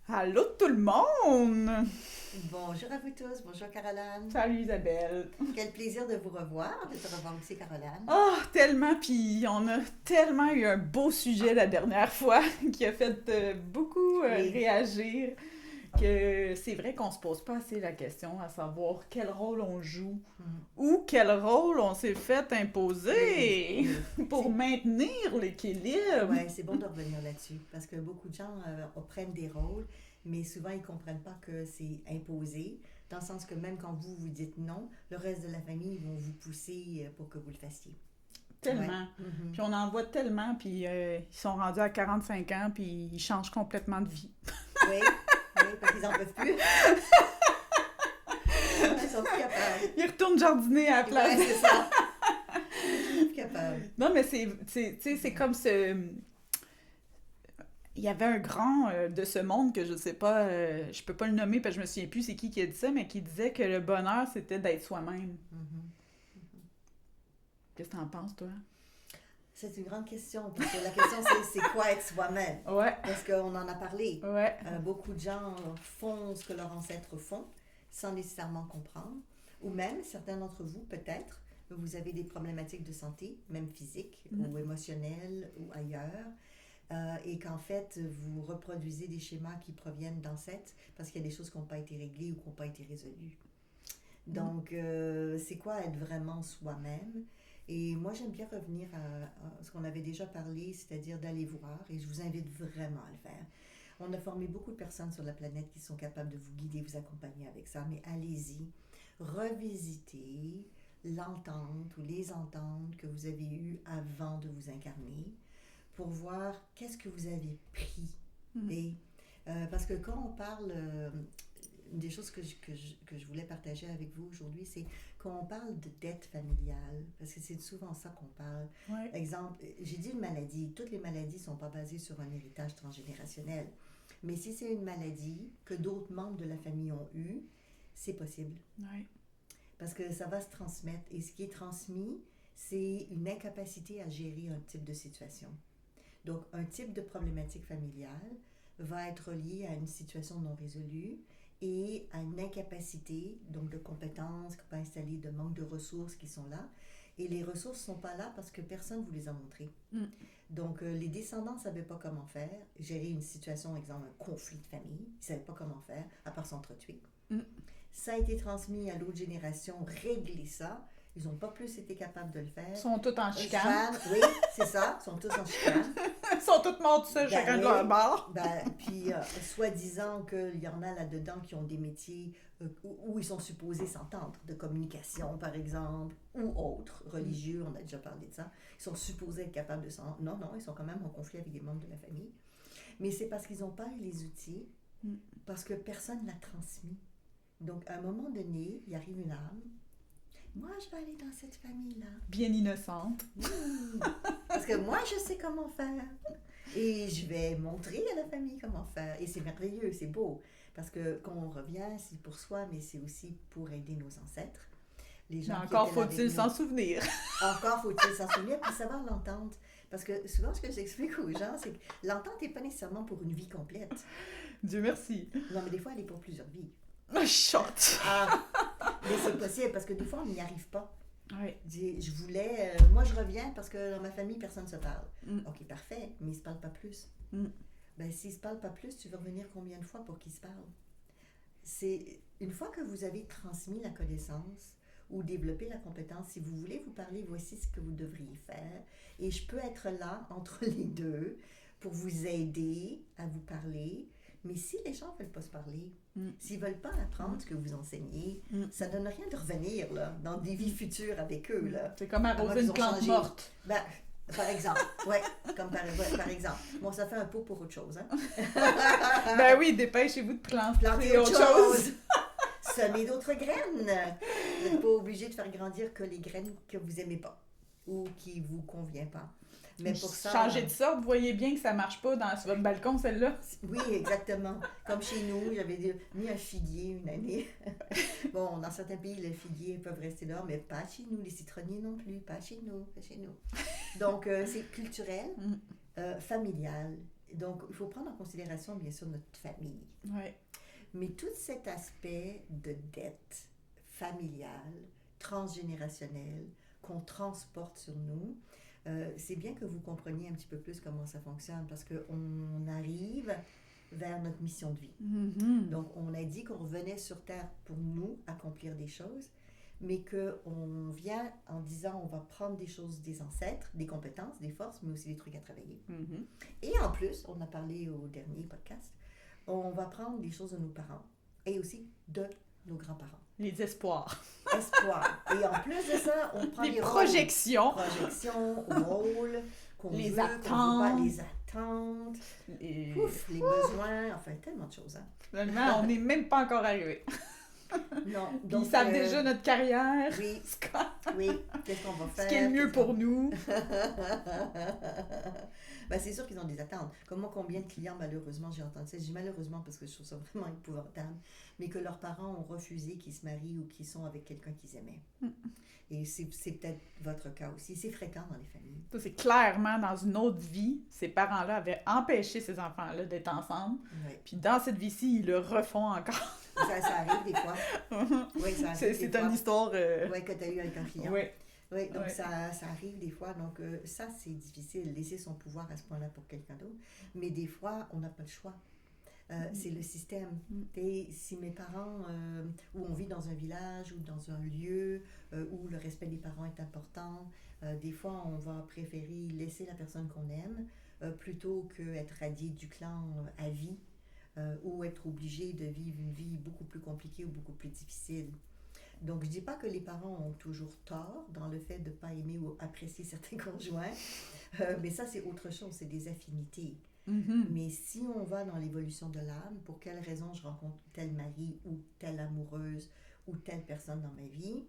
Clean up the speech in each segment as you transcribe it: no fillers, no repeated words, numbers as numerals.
Allô tout le monde! Bonjour à vous tous, bonjour Caroline. Salut Isabelle! Quel plaisir de vous revoir, de te revoir aussi Caroline. Ah, tellement, puis on a tellement eu un beau sujet la dernière fois qui a fait beaucoup Oui. réagir que c'est vrai qu'on se pose pas assez la question à savoir quel rôle on joue Mhm. ou quel rôle on s'est fait Oui, imposer oui. pour maintenir l'équilibre. Ouais, c'est bon de revenir là-dessus parce que beaucoup de gens prennent des rôles, mais souvent ils comprennent pas que c'est imposé, dans le sens que même quand vous dites non, le reste de la famille vont vous pousser pour que vous le fassiez. Ouais. Tellement. Mhm. Puis on en voit tellement, puis ils sont rendus à 45 ans, puis ils changent complètement de vie. Oui, oui, parce qu'ils en peuvent plus. Ils sont plus capables. Ils retournent jardiner à la Ouais, place. c'est ça. Ils sont plus capables. Non, mais c'est comme ce... Il y avait un grand de ce monde que je sais pas, je peux pas le nommer parce que je me souviens plus c'est qui a dit ça, mais qui disait que le bonheur, c'était d'être soi-même. Mhm. Qu'est-ce que t'en penses, toi? C'est une grande question, parce que la question c'est quoi être soi-même? Ouais, Parce qu'on en a parlé. ouais. Beaucoup de gens font ce que leurs ancêtres font sans nécessairement comprendre. Ou même, certains d'entre vous, peut-être, vous avez des problématiques de santé, même physiques Mm. ou émotionnelles ou ailleurs, et qu'en fait, vous reproduisez des schémas qui proviennent d'ancêtres parce qu'il y a des choses qui n'ont pas été réglées ou qui n'ont pas été résolues. Mm. Donc, c'est quoi être vraiment soi-même? Et moi, j'aime bien revenir à ce qu'on avait déjà parlé, c'est-à-dire d'aller voir, et je vous invite vraiment à le faire. On a formé beaucoup de personnes sur la planète qui sont capables de vous guider, vous accompagner avec ça, mais allez-y, revisitez l'entente ou les ententes que vous avez eues avant de vous incarner pour voir qu'est-ce que vous avez pris. Mm. Et, parce que quand on parle une des choses que je voulais partager avec vous aujourd'hui, c'est quand on parle de dette familiale, parce que c'est souvent ça qu'on parle. Ouais. Exemple, j'ai dit une maladie. Toutes les maladies ne sont pas basées sur un héritage transgénérationnel. Mais si c'est une maladie que d'autres membres de la famille ont eue, c'est possible. Ouais. Parce que ça va se transmettre. Et ce qui est transmis, c'est une incapacité à gérer un type de situation. Donc, un type de problématique familiale va être lié à une situation non résolue et à une incapacité, donc de compétences qu'on peut installer, de manque de ressources qui sont là. Et les ressources ne sont pas là parce que personne ne vous les a montrées. Mm. Donc, les descendants ne savaient pas comment faire, gérer une situation, exemple, un conflit de famille, ils ne savaient pas comment faire, à part s'entretuer. Mm. Ça a été transmis à l'autre génération, régler ça. Ils n'ont pas plus été capables de le faire. Ils sont tous en chicane. Chicane, oui, c'est ça, ils sont tous en chicane. Ils sont tous morts tout seuls, Ben chacun de oui, leur bord. puis soi-disant qu'il y en a là-dedans qui ont des métiers où ils sont supposés s'entendre, de communication par exemple, ou autres, religieux, on a déjà parlé de ça. Ils sont supposés être capables de s'entendre. Non, non, ils sont quand même en conflit avec des membres de la famille. Mais c'est parce qu'ils n'ont pas eu les outils, Mm. parce que personne ne l'a transmis. Donc à un moment donné, il arrive une âme. Moi, je vais aller dans cette famille-là. Bien innocente. Parce que moi, je sais comment faire. Et je vais montrer à la famille comment faire. Et c'est merveilleux, c'est beau. Parce que quand on revient, c'est pour soi, mais c'est aussi pour aider nos ancêtres. Les Mais gens qui encore étaient là avec faut-il s'en nous. souvenir. Encore faut-il s'en souvenir, puis savoir l'entente. Parce que souvent, ce que j'explique aux gens, c'est que l'entente n'est pas nécessairement pour une vie complète. Dieu merci. Non, mais des fois, elle est pour plusieurs vies. Shot. Ah, mais c'est possible, parce que des fois, on n'y arrive pas. Ouais. Je voulais. Moi, je reviens parce que dans ma famille, personne ne se parle. Mm. Ok, parfait, mais ils ne se parlent pas plus. Mm. Ben, s'ils ne se parlent pas plus, tu veux revenir combien de fois pour qu'ils se parlent? C'est une fois que vous avez transmis la connaissance ou développé la compétence, si vous voulez vous parler, voici ce que vous devriez faire. Et je peux être là entre les deux pour vous aider à vous parler. Mais si les gens ne veulent pas se parler, s'ils ne veulent pas apprendre ce que vous enseignez, ça ne donne rien de revenir là, dans des vies futures avec eux. Là. C'est comme arroser Avant qu'ils une ont plante changé. morte. Ben, par exemple, ouais, comme par exemple. Bon, ça fait un pot pour autre chose, hein? Ben oui, dépêchez-vous de Planter autre autre chose. chose. Semer d'autres graines. Vous n'êtes pas obligé de faire grandir que les graines que vous aimez pas ou qui vous conviennent pas. Mais pour ça, Changer de sorte, vous voyez bien que ça marche pas sur votre balcon, celle-là. oui, exactement. Comme chez nous, j'avais mis un figuier une année. Bon, dans certains pays, les figuiers peuvent rester là, mais pas chez nous. Les citronniers non plus, pas chez nous, pas chez nous. Donc, c'est culturel, familial. Donc, il faut prendre en considération, bien sûr, notre famille. Ouais. Mais tout cet aspect de dette familiale, transgénérationnelle, qu'on transporte sur nous, c'est bien que vous compreniez un petit peu plus comment ça fonctionne parce qu'on arrive vers notre mission de vie. Mm-hmm. Donc, on a dit qu'on revenait sur Terre pour nous accomplir des choses, mais qu'on vient en disant on va prendre des choses des ancêtres, des compétences, des forces, mais aussi des trucs à travailler. Mm-hmm. Et en plus, on a parlé au dernier podcast, on va prendre des choses de nos parents et aussi de nos grands-parents. Les espoirs. Espoir. Et en plus de ça, on prend Les les projections. rôles. Projections, rôles, qu'on Les veut, attentes. qu'on veut pas, les attentes, Et... ouf, les besoins, enfin tellement de choses. Hein. Finalement, on n'est même pas encore arrivé. Non, Puis donc, ils savent déjà notre carrière. Oui, C'est quoi? oui, qu'est-ce qu'on va faire? Ce qui est le mieux pour nous. Ben, c'est sûr qu'ils ont des attentes. Comme moi, combien de clients, malheureusement, j'ai entendu ça. Je dis malheureusement parce que je trouve ça vraiment épouvantable, mais que leurs parents ont refusé qu'ils se marient ou qu'ils sont avec quelqu'un qu'ils aimaient. Et c'est peut-être votre cas aussi. C'est fréquent dans les familles. Ça, c'est clairement dans une autre vie, ces parents-là avaient empêché ces enfants-là d'être ensemble. Oui. Puis dans cette vie-ci, ils le refont encore. Ça arrive des fois. Oui, ça arrive des C'est fois. une histoire... Oui, que tu as eu avec un client. Oui. Oui, donc Ouais. ça arrive des fois. Donc ça, c'est difficile, laisser son pouvoir à ce point-là pour quelqu'un d'autre. Mais des fois, on n'a pas le choix. C'est le système. Et si mes parents, où on vit dans un village ou dans un lieu où le respect des parents est important, des fois, on va préférer laisser la personne qu'on aime plutôt qu'être radié du clan à vie ou être obligé de vivre une vie beaucoup plus compliquée ou beaucoup plus difficile. Donc, je ne dis pas que les parents ont toujours tort dans le fait de ne pas aimer ou apprécier certains conjoints, mais ça, c'est autre chose, c'est des affinités. Mm-hmm. Mais si on va dans l'évolution de l'âme, pour quelle raison je rencontre tel mari ou telle amoureuse ou telle personne dans ma vie,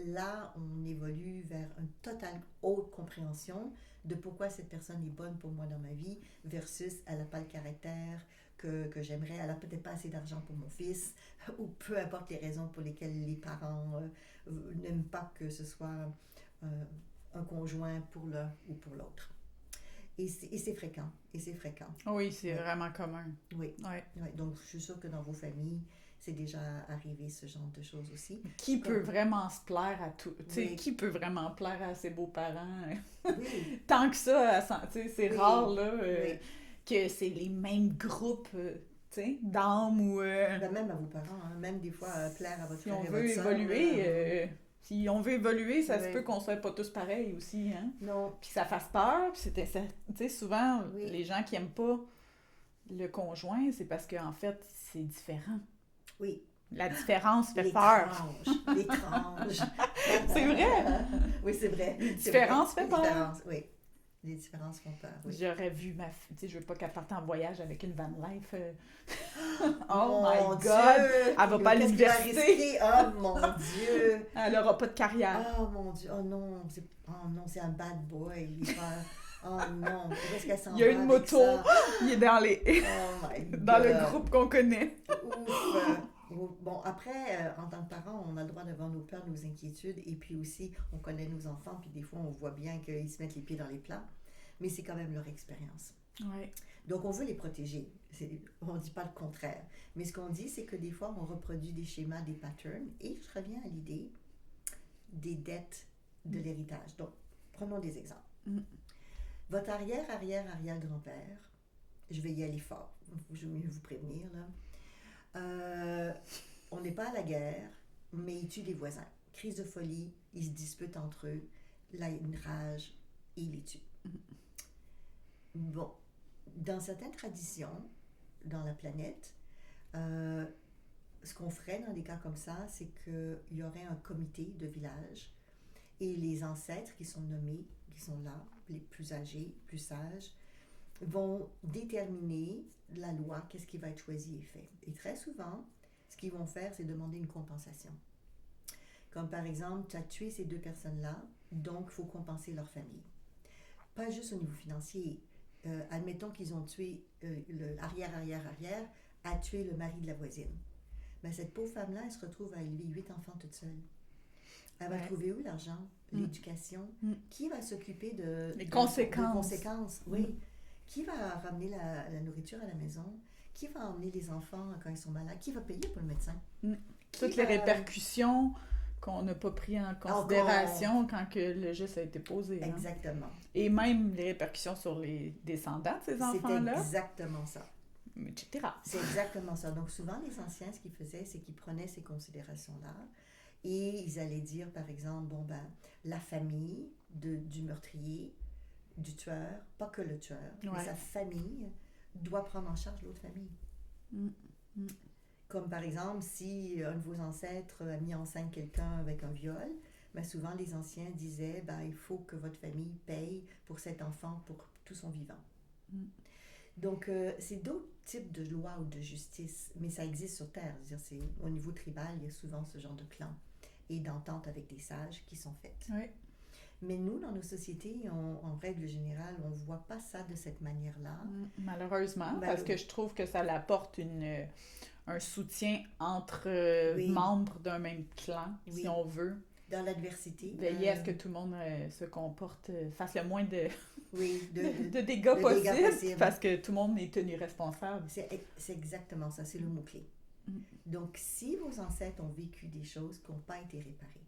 là, on évolue vers une totale haute compréhension de pourquoi cette personne est bonne pour moi dans ma vie versus elle n'a pas le caractère que j'aimerais, elle n'a peut-être pas assez d'argent pour mon fils, ou peu importe les raisons pour lesquelles les parents n'aiment pas que ce soit un conjoint pour l'un ou pour l'autre. Et c'est fréquent. Et c'est fréquent. Oui, c'est Ouais. vraiment commun. Oui. Ouais. Ouais. Donc, je suis sûre que dans vos familles, c'est déjà arrivé ce genre de choses aussi. Qui peut vraiment se plaire à tout? Tu sais, Oui. qui peut vraiment plaire à ses beaux-parents? Oui. Tant que ça, tu sais, c'est Oui. rare, là, Oui. que c'est les mêmes groupes, tu sais, d'âmes ou... Ben, même à vos parents, hein, même des fois plaire à votre si frère on et veut votre sœur, évoluer, là. si on veut évoluer, ça se Oui. peut qu'on soit pas tous pareils aussi, hein? Non. Puis que ça fasse peur, puis tu sais, souvent, Oui. les gens qui aiment pas le conjoint, c'est parce qu'en fait, c'est différent. Oui. La différence fait peur. L'étrange. C'est vrai. Oui, c'est vrai. Les différences fait fait peur. Oui. Les différences font peur, oui. J'aurais vu ma fille, tu sais, je veux pas qu'elle parte en voyage avec une van life. Oh my Dieu! God! Elle va Mais pas à qu'est-ce qu'elle va l'université. risquer? Oh mon Dieu! Elle aura pas de carrière. Oh mon Dieu! Oh non, c'est un bad boy. Il est pas... Oh non! Où est-ce qu'elle s'en Il y a va une avec moto. ça? Il est dans Oh my God! dans le groupe qu'on connaît. Ouf! Bon, après, en tant que parent, on a le droit d'avoir nos peurs, nos inquiétudes, et puis aussi, on connaît nos enfants, puis des fois, on voit bien qu'ils se mettent les pieds dans les plats, mais c'est quand même leur expérience. Ouais. Donc, on veut les protéger. On ne dit pas le contraire. Mais ce qu'on dit, c'est que des fois, on reproduit des schémas, des patterns, et je reviens à l'idée des dettes de l'héritage. Donc, prenons des exemples. Votre arrière-arrière-arrière-grand-père, je vais y aller fort, je vais mieux vous prévenir, là. On n'est pas à la guerre, mais ils tuent les voisins. Crise de folie, ils se disputent entre eux, là, il y a une rage, et ils les tuent. Bon, dans certaines traditions, dans la planète, ce qu'on ferait dans des cas comme ça, c'est qu'il y aurait un comité de village et les ancêtres qui sont nommés, qui sont là, les plus âgés, plus sages, vont déterminer la loi, qu'est-ce qui va être choisi et fait. Et très souvent, ce qu'ils vont faire, c'est demander une compensation. Comme par exemple, tu as tué ces deux personnes-là, donc il faut compenser leur famille. Pas juste au niveau financier. Admettons qu'ils ont tué l'arrière-arrière-arrière, a tué le mari de la voisine. Ben, cette pauvre femme-là, elle se retrouve à élever 8 enfants toute seule. Elle va trouver où l'argent, l'éducation? Qui va s'occuper Les conséquences. Oui. Qui va ramener la nourriture à la maison? Qui va emmener les enfants quand ils sont malades? Qui va payer pour le médecin? Toutes les répercussions qu'on n'a pas pris en considération quand que le geste a été posé. Hein. Exactement. Et même les répercussions sur les descendants de ces enfants-là. C'est exactement ça. Etc. C'est exactement ça. Donc souvent, les anciens, ce qu'ils faisaient, c'est qu'ils prenaient ces considérations-là et ils allaient dire, par exemple, bon ben, la famille du meurtrier, du tueur, pas que le tueur, mais sa famille doit prendre en charge l'autre famille. Comme par exemple, si un de vos ancêtres a mis enceinte quelqu'un avec un viol, ben souvent les anciens disaient, ben, il faut que votre famille paye pour cet enfant pour tout son vivant. Donc, c'est d'autres types de lois ou de justice, mais ça existe sur Terre. C'est-à-dire, au niveau tribal, il y a souvent ce genre de clans et d'ententes avec des sages qui sont faites. Oui. Mais nous, dans nos sociétés, en règle générale, on ne voit pas ça de cette manière-là. Malheureusement, parce que je trouve que ça apporte un soutien entre membres d'un même clan, si on veut. Dans l'adversité. Veiller à ce que tout le monde se comporte, fasse le moins de dégâts dégâts possibles, parce que tout le monde est tenu responsable. C'est exactement ça, c'est le mot-clé. Donc, si vos ancêtres ont vécu des choses qui n'ont pas été réparées,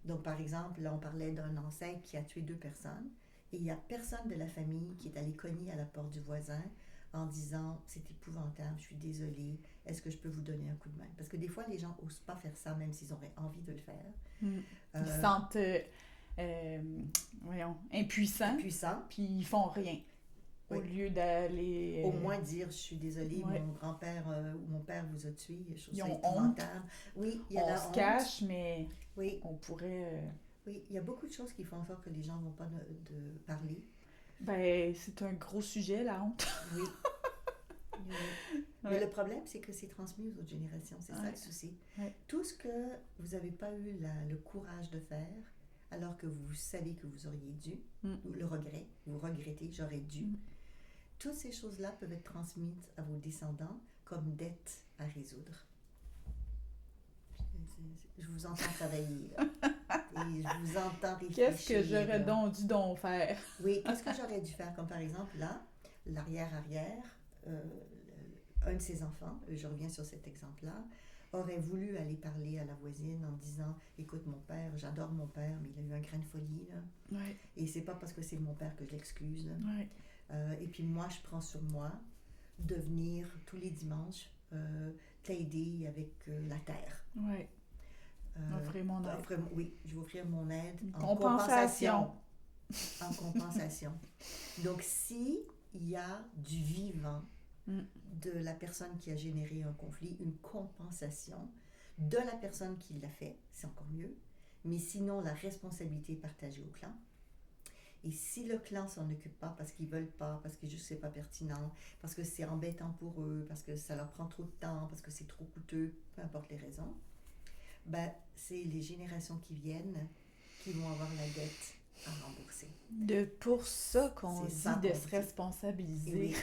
donc par exemple, là on parlait d'un ancêtre qui a tué 2 personnes, et il n'y a personne de la famille qui est allé cogner à la porte du voisin en disant « c'est épouvantable, je suis désolée, est-ce que je peux vous donner un coup de main ?» Parce que des fois, les gens n'osent pas faire ça, même s'ils auraient envie de le faire. Ils se sentent impuissants, puis ils font rien. Au lieu d'aller... Au moins dire « je suis désolée, mon grand-père ou mon père vous a tué, je trouve ils ça ont épouvantable. honte. » Oui, il y a la honte. On se cache, mais on pourrait... Oui, il y a beaucoup de choses qui font en sorte que les gens ne vont pas de parler. Ben, c'est un gros sujet, la honte. Oui. Mais le problème, c'est que c'est transmis aux autres générations. C'est ça le souci. Tout ce que vous n'avez pas eu le courage de faire, alors que vous savez que vous auriez dû, ou le regret, vous regrettez, j'aurais dû, toutes ces choses-là peuvent être transmises à vos descendants comme dettes à résoudre. Je vous entends travailler, là. Et je vous entends réfléchir. Qu'est-ce que j'aurais dû faire? Oui, qu'est-ce que j'aurais dû faire? Comme par exemple, là, l'arrière-arrière, un de ses enfants, je reviens sur cet exemple-là, aurait voulu aller parler à la voisine en disant « Écoute, mon père, j'adore mon père, mais il a eu un grain de folie, là. Et c'est pas parce que c'est mon père que je l'excuse. Et puis moi, je prends sur moi de venir tous les dimanches t'aider avec la terre. » Offrir mon aide. Oui, je vais offrir mon aide en compensation. En compensation. Donc, si il y a du vivant de la personne qui a généré un conflit, une compensation de la personne qui l'a fait, c'est encore mieux. Mais sinon, la responsabilité est partagée au clan. Et si le clan s'en occupe pas parce qu'ils veulent pas, parce que juste c'est pas pertinent, parce que c'est embêtant pour eux, parce que ça leur prend trop de temps, parce que c'est trop coûteux, peu importe les raisons, ben, c'est les générations qui viennent qui vont avoir la dette à rembourser. Pour ça qu'on dit de se responsabiliser.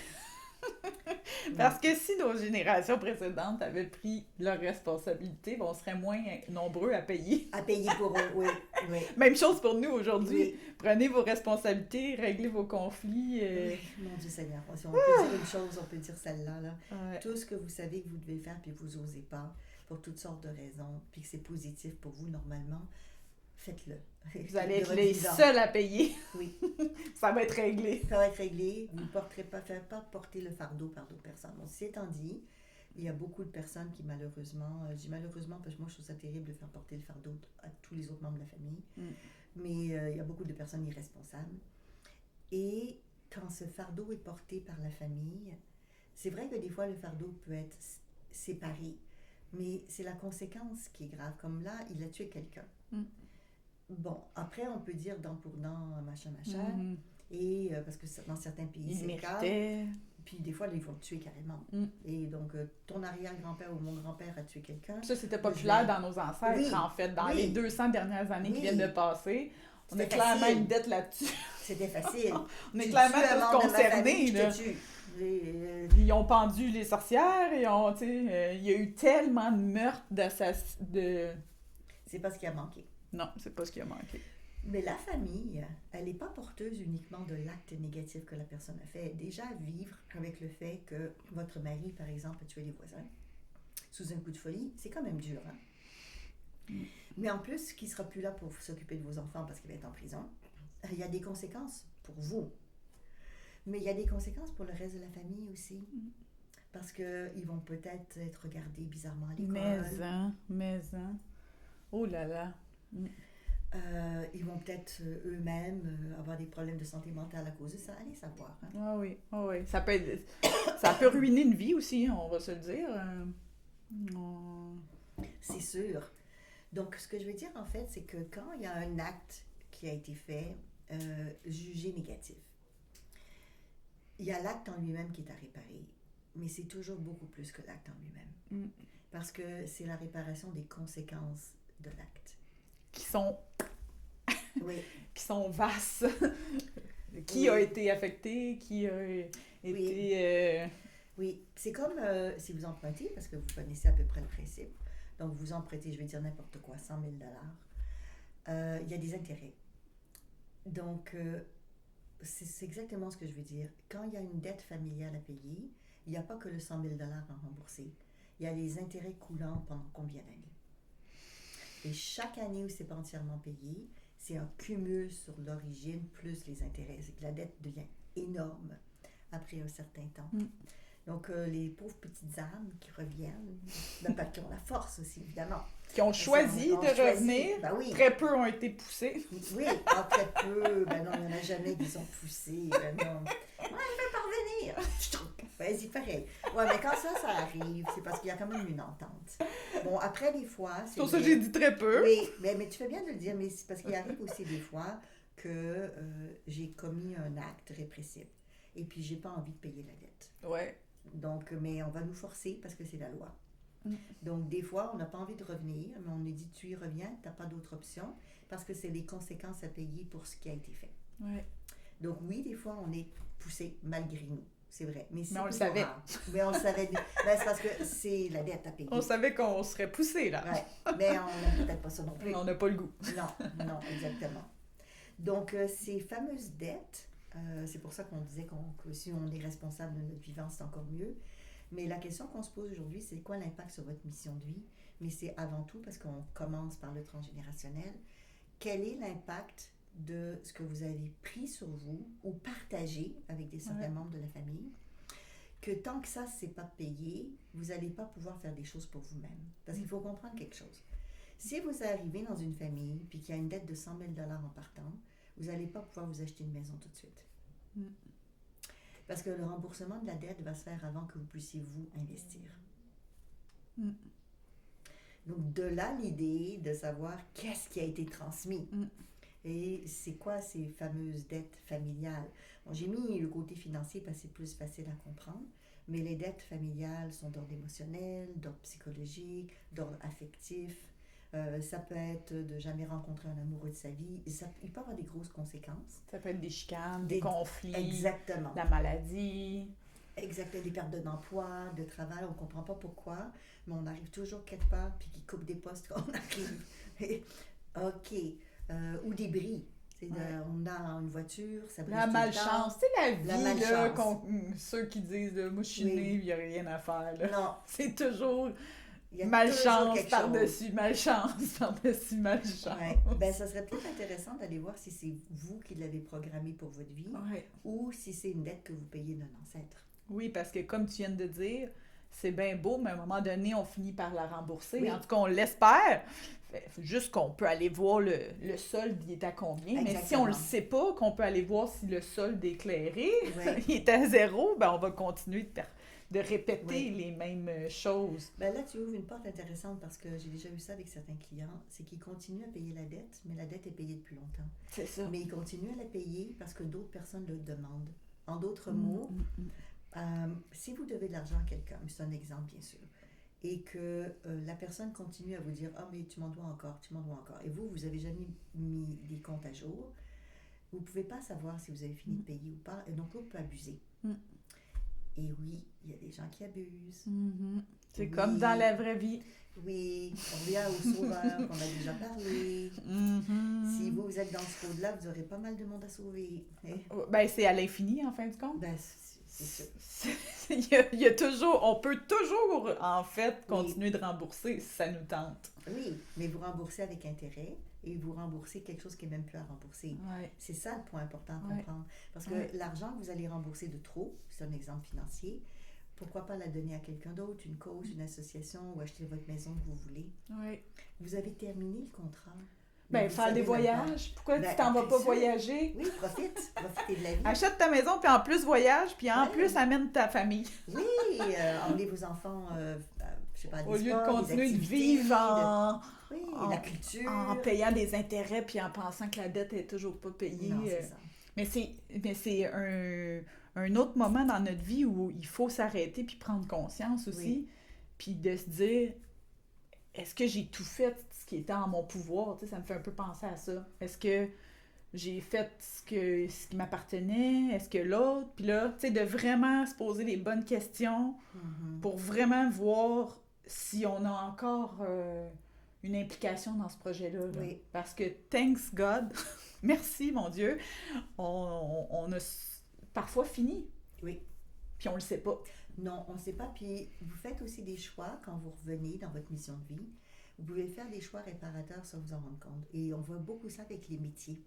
Parce que si nos générations précédentes avaient pris leur responsabilité, on serait moins nombreux à payer. À payer pour eux, oui. Même chose pour nous aujourd'hui. Prenez vos responsabilités, réglez vos conflits. Mon Dieu Seigneur, si on peut dire une chose, on peut dire celle-là. Là. Tout ce que vous savez que vous devez faire puis vous n'osez pas, pour toutes sortes de raisons, puis que c'est positif pour vous normalement, faites-le. Vous allez être les seuls à payer. Oui. Ça va être réglé. Ça va être réglé. Vous ne porterez pas porter le fardeau par d'autres personnes. Bon, ceci étant dit, il y a beaucoup de personnes qui malheureusement, je dis malheureusement parce que moi je trouve ça terrible de faire porter le fardeau à tous les autres membres de la famille, mais il y a beaucoup de personnes irresponsables. Et quand ce fardeau est porté par la famille, c'est vrai que des fois le fardeau peut être séparé, mais c'est la conséquence qui est grave. Comme là, il a tué quelqu'un. Bon, après, on peut dire dent pour dent, machin. Et parce que dans certains pays, c'est le cas. Puis des fois, ils vont le tuer carrément. Et donc, ton arrière-grand-père ou mon grand-père a tué quelqu'un. Ça, c'était populaire dans nos ancêtres, en fait. Dans les 200 dernières années qui viennent de passer, on a clairement une dette là-dessus. C'était facile. On est clairement tous concernés. Là. Ils ont pendu les sorcières, il y a eu tellement de meurtres, C'est pas ce qui a manqué. Non, c'est pas ce qui a manqué. Mais la famille, elle n'est pas porteuse uniquement de l'acte négatif que la personne a fait. Déjà, vivre avec le fait que votre mari, par exemple, a tué les voisins sous un coup de folie, c'est quand même dur. Hein? Mais en plus, qu'il ne sera plus là pour s'occuper de vos enfants parce qu'il va être en prison, il y a des conséquences pour vous. Mais il y a des conséquences pour le reste de la famille aussi. Parce qu'ils vont peut-être être regardés bizarrement à l'école. Mais. Oh là là. Ils vont peut-être eux-mêmes avoir des problèmes de santé mentale à cause de ça. Allez savoir. Hein? Ah oui. Ça peut ruiner une vie aussi, hein, on va se le dire. C'est sûr. Donc, ce que je veux dire, en fait, c'est que quand il y a un acte qui a été fait, jugé négatif, il y a l'acte en lui-même qui est à réparer, mais c'est toujours beaucoup plus que l'acte en lui-même. Parce que c'est la réparation des conséquences de l'acte. Qui sont vastes. Qui oui. a été affecté, qui a été... Oui, c'est comme si vous empruntez, parce que vous connaissez à peu près le principe. Donc, vous empruntez, je vais dire n'importe quoi, 100 000 $. Il y a des intérêts. Donc, c'est exactement ce que je veux dire. Quand il y a une dette familiale à payer, il n'y a pas que le 100 000 $ à rembourser. Il y a les intérêts coulants pendant combien d'années. Et chaque année où ce n'est pas entièrement payé, c'est un cumul sur l'origine plus les intérêts. C'est que la dette devient énorme après un certain temps. Donc, les pauvres petites âmes qui reviennent, qui ont la force aussi, évidemment. Qui ont choisi de revenir. Ben oui. Très peu ont été poussés. Oui, très peu. Ben non, il n'y en a jamais qui sont poussés. Ben non. Ouais, je vais parvenir. Vas-y, pareil. Ouais, mais quand ça arrive, c'est parce qu'il y a quand même une entente. Bon, après, des fois... C'est pour ça que j'ai dit très peu. Oui, mais tu fais bien de le dire, mais c'est parce qu'il arrive aussi des fois que j'ai commis un acte répressif. Et puis, j'ai pas envie de payer la dette. Ouais. Donc, mais on va nous forcer parce que c'est la loi. Donc, des fois, on n'a pas envie de revenir, mais on nous dit, tu y reviens, tu n'as pas d'autre option, parce que c'est les conséquences à payer pour ce qui a été fait. Ouais. Donc, oui, des fois, on est poussé malgré nous, c'est vrai. Mais on le savait. Mais on le savait. C'est parce que c'est la dette à payer. On savait qu'on serait poussé, là. Ouais. Mais on n'a peut-être pas ça non plus. On n'a pas le goût. Non, exactement. Donc, ces fameuses dettes, c'est pour ça qu'on disait que si on est responsable de notre vivance, c'est encore mieux. Mais la question qu'on se pose aujourd'hui, c'est quoi l'impact sur votre mission de vie? Mais c'est avant tout, parce qu'on commence par le transgénérationnel, quel est l'impact de ce que vous avez pris sur vous ou partagé avec des certains membres de la famille, que tant que ça, c'est pas payé, vous n'allez pas pouvoir faire des choses pour vous-même. Parce qu'il faut comprendre quelque chose. Si vous arrivez dans une famille puis qu'il y a une dette de 100 000 $ en partant, vous n'allez pas pouvoir vous acheter une maison tout de suite. Parce que le remboursement de la dette va se faire avant que vous puissiez vous investir. Donc, de là l'idée de savoir qu'est-ce qui a été transmis. Et c'est quoi ces fameuses dettes familiales? Bon, j'ai mis le côté financier parce que c'est plus facile à comprendre, mais les dettes familiales sont d'ordre émotionnel, d'ordre psychologique, d'ordre affectif. Ça peut être de jamais rencontrer un amoureux de sa vie. Il peut avoir des grosses conséquences. Ça peut être des chicanes, des conflits, exactement. La maladie. Exactement, des pertes d'emploi, de travail, on ne comprend pas pourquoi, mais on arrive toujours quelque part, puis qu'ils coupent des postes quand on arrive. OK. Ou des bris. On a une voiture, ça brise la malchance, tu sais, la vie, là, ceux qui disent « moi je suis née, il n'y a rien à faire ». Non. C'est toujours malchance par-dessus malchance, par-dessus malchance. Ouais. Ben, ça serait peut-être intéressant d'aller voir si c'est vous qui l'avez programmé pour votre vie ou si c'est une dette que vous payez d'un ancêtre. Oui, parce que comme tu viens de dire, c'est bien beau, mais à un moment donné, on finit par la rembourser. Oui. En tout cas, on l'espère. Juste qu'on peut aller voir le solde, il est à combien. Exactement. Mais si on ne le sait pas, qu'on peut aller voir si le solde éclairé il est à 0, ben on va continuer de répéter les mêmes choses. Ben là, tu ouvres une porte intéressante parce que j'ai déjà vu ça avec certains clients. C'est qu'ils continuent à payer la dette, mais la dette est payée depuis longtemps. C'est ça. Mais ils continuent à la payer parce que d'autres personnes le demandent. En d'autres mots, si vous devez de l'argent à quelqu'un, c'est un exemple bien sûr, et que la personne continue à vous dire « Ah, mais tu m'en dois encore, et vous n'avez jamais mis des comptes à jour, vous ne pouvez pas savoir si vous avez fini de payer ou pas, et donc l'autre peut abuser. Et oui, il y a des gens qui abusent. C'est comme dans la vraie vie. Oui, on revient au sauveur qu'on a déjà parlé. Si vous êtes dans ce rôle-là, vous aurez pas mal de monde à sauver. Ben, c'est à l'infini, en fin de compte. Ben, c'est sûr. il y a toujours, on peut toujours, en fait, continuer de rembourser si ça nous tente. Oui, mais vous remboursez avec intérêt et vous remboursez quelque chose qui n'est même plus à rembourser. Ouais. C'est ça le point important à comprendre. Parce que l'argent que vous allez rembourser de trop, c'est un exemple financier, pourquoi pas la donner à quelqu'un d'autre, une cause, une association ou acheter votre maison que vous voulez. Oui. Vous avez terminé le contrat. Ben, faire des voyages. Pourquoi tu t'en vas pas voyager? Oui, profitez de la vie. Achète ta maison, puis en plus voyage, puis en plus amène ta famille. Oui, emmenez vos enfants, je sais pas, au lieu de continuer de vivre la culture. En payant des intérêts, puis en pensant que la dette est toujours pas payée. Non, c'est ça. Mais c'est un autre moment dans notre vie où il faut s'arrêter puis prendre conscience aussi, puis de se dire, est-ce que j'ai tout fait ce qui était en mon pouvoir? Tu sais, ça me fait un peu penser à ça. Est-ce que j'ai fait ce qui m'appartenait? Est-ce que l'autre? Puis là, tu sais, de vraiment se poser les bonnes questions pour vraiment voir si on a encore une implication dans ce projet-là. Là. Oui. Parce que, thanks God, merci mon Dieu, on a parfois fini. Oui. Puis on le sait pas. Non, on ne sait pas. Puis vous faites aussi des choix quand vous revenez dans votre mission de vie. Vous pouvez faire des choix réparateurs sans vous en rendre compte. Et on voit beaucoup ça avec les métiers.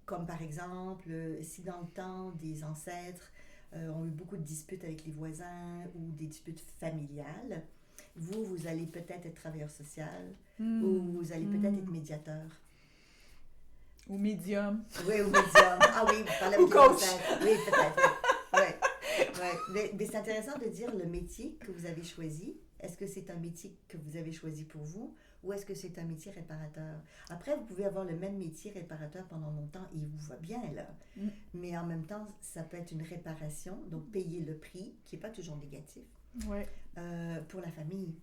Comme par exemple, si dans le temps des ancêtres ont eu beaucoup de disputes avec les voisins ou des disputes familiales, vous allez peut-être être travailleur social ou vous allez peut-être être médiateur. Ou médium. Oui, ou médium. Ah oui, vous parlez avec les ancêtres. Oui, peut-être. Ouais. Mais c'est intéressant de dire le métier que vous avez choisi. Est-ce que c'est un métier que vous avez choisi pour vous ou est-ce que c'est un métier réparateur? Après, vous pouvez avoir le même métier réparateur pendant longtemps et il vous va bien, là. Mais en même temps, ça peut être une réparation, donc payer le prix, qui n'est pas toujours négatif, pour la famille.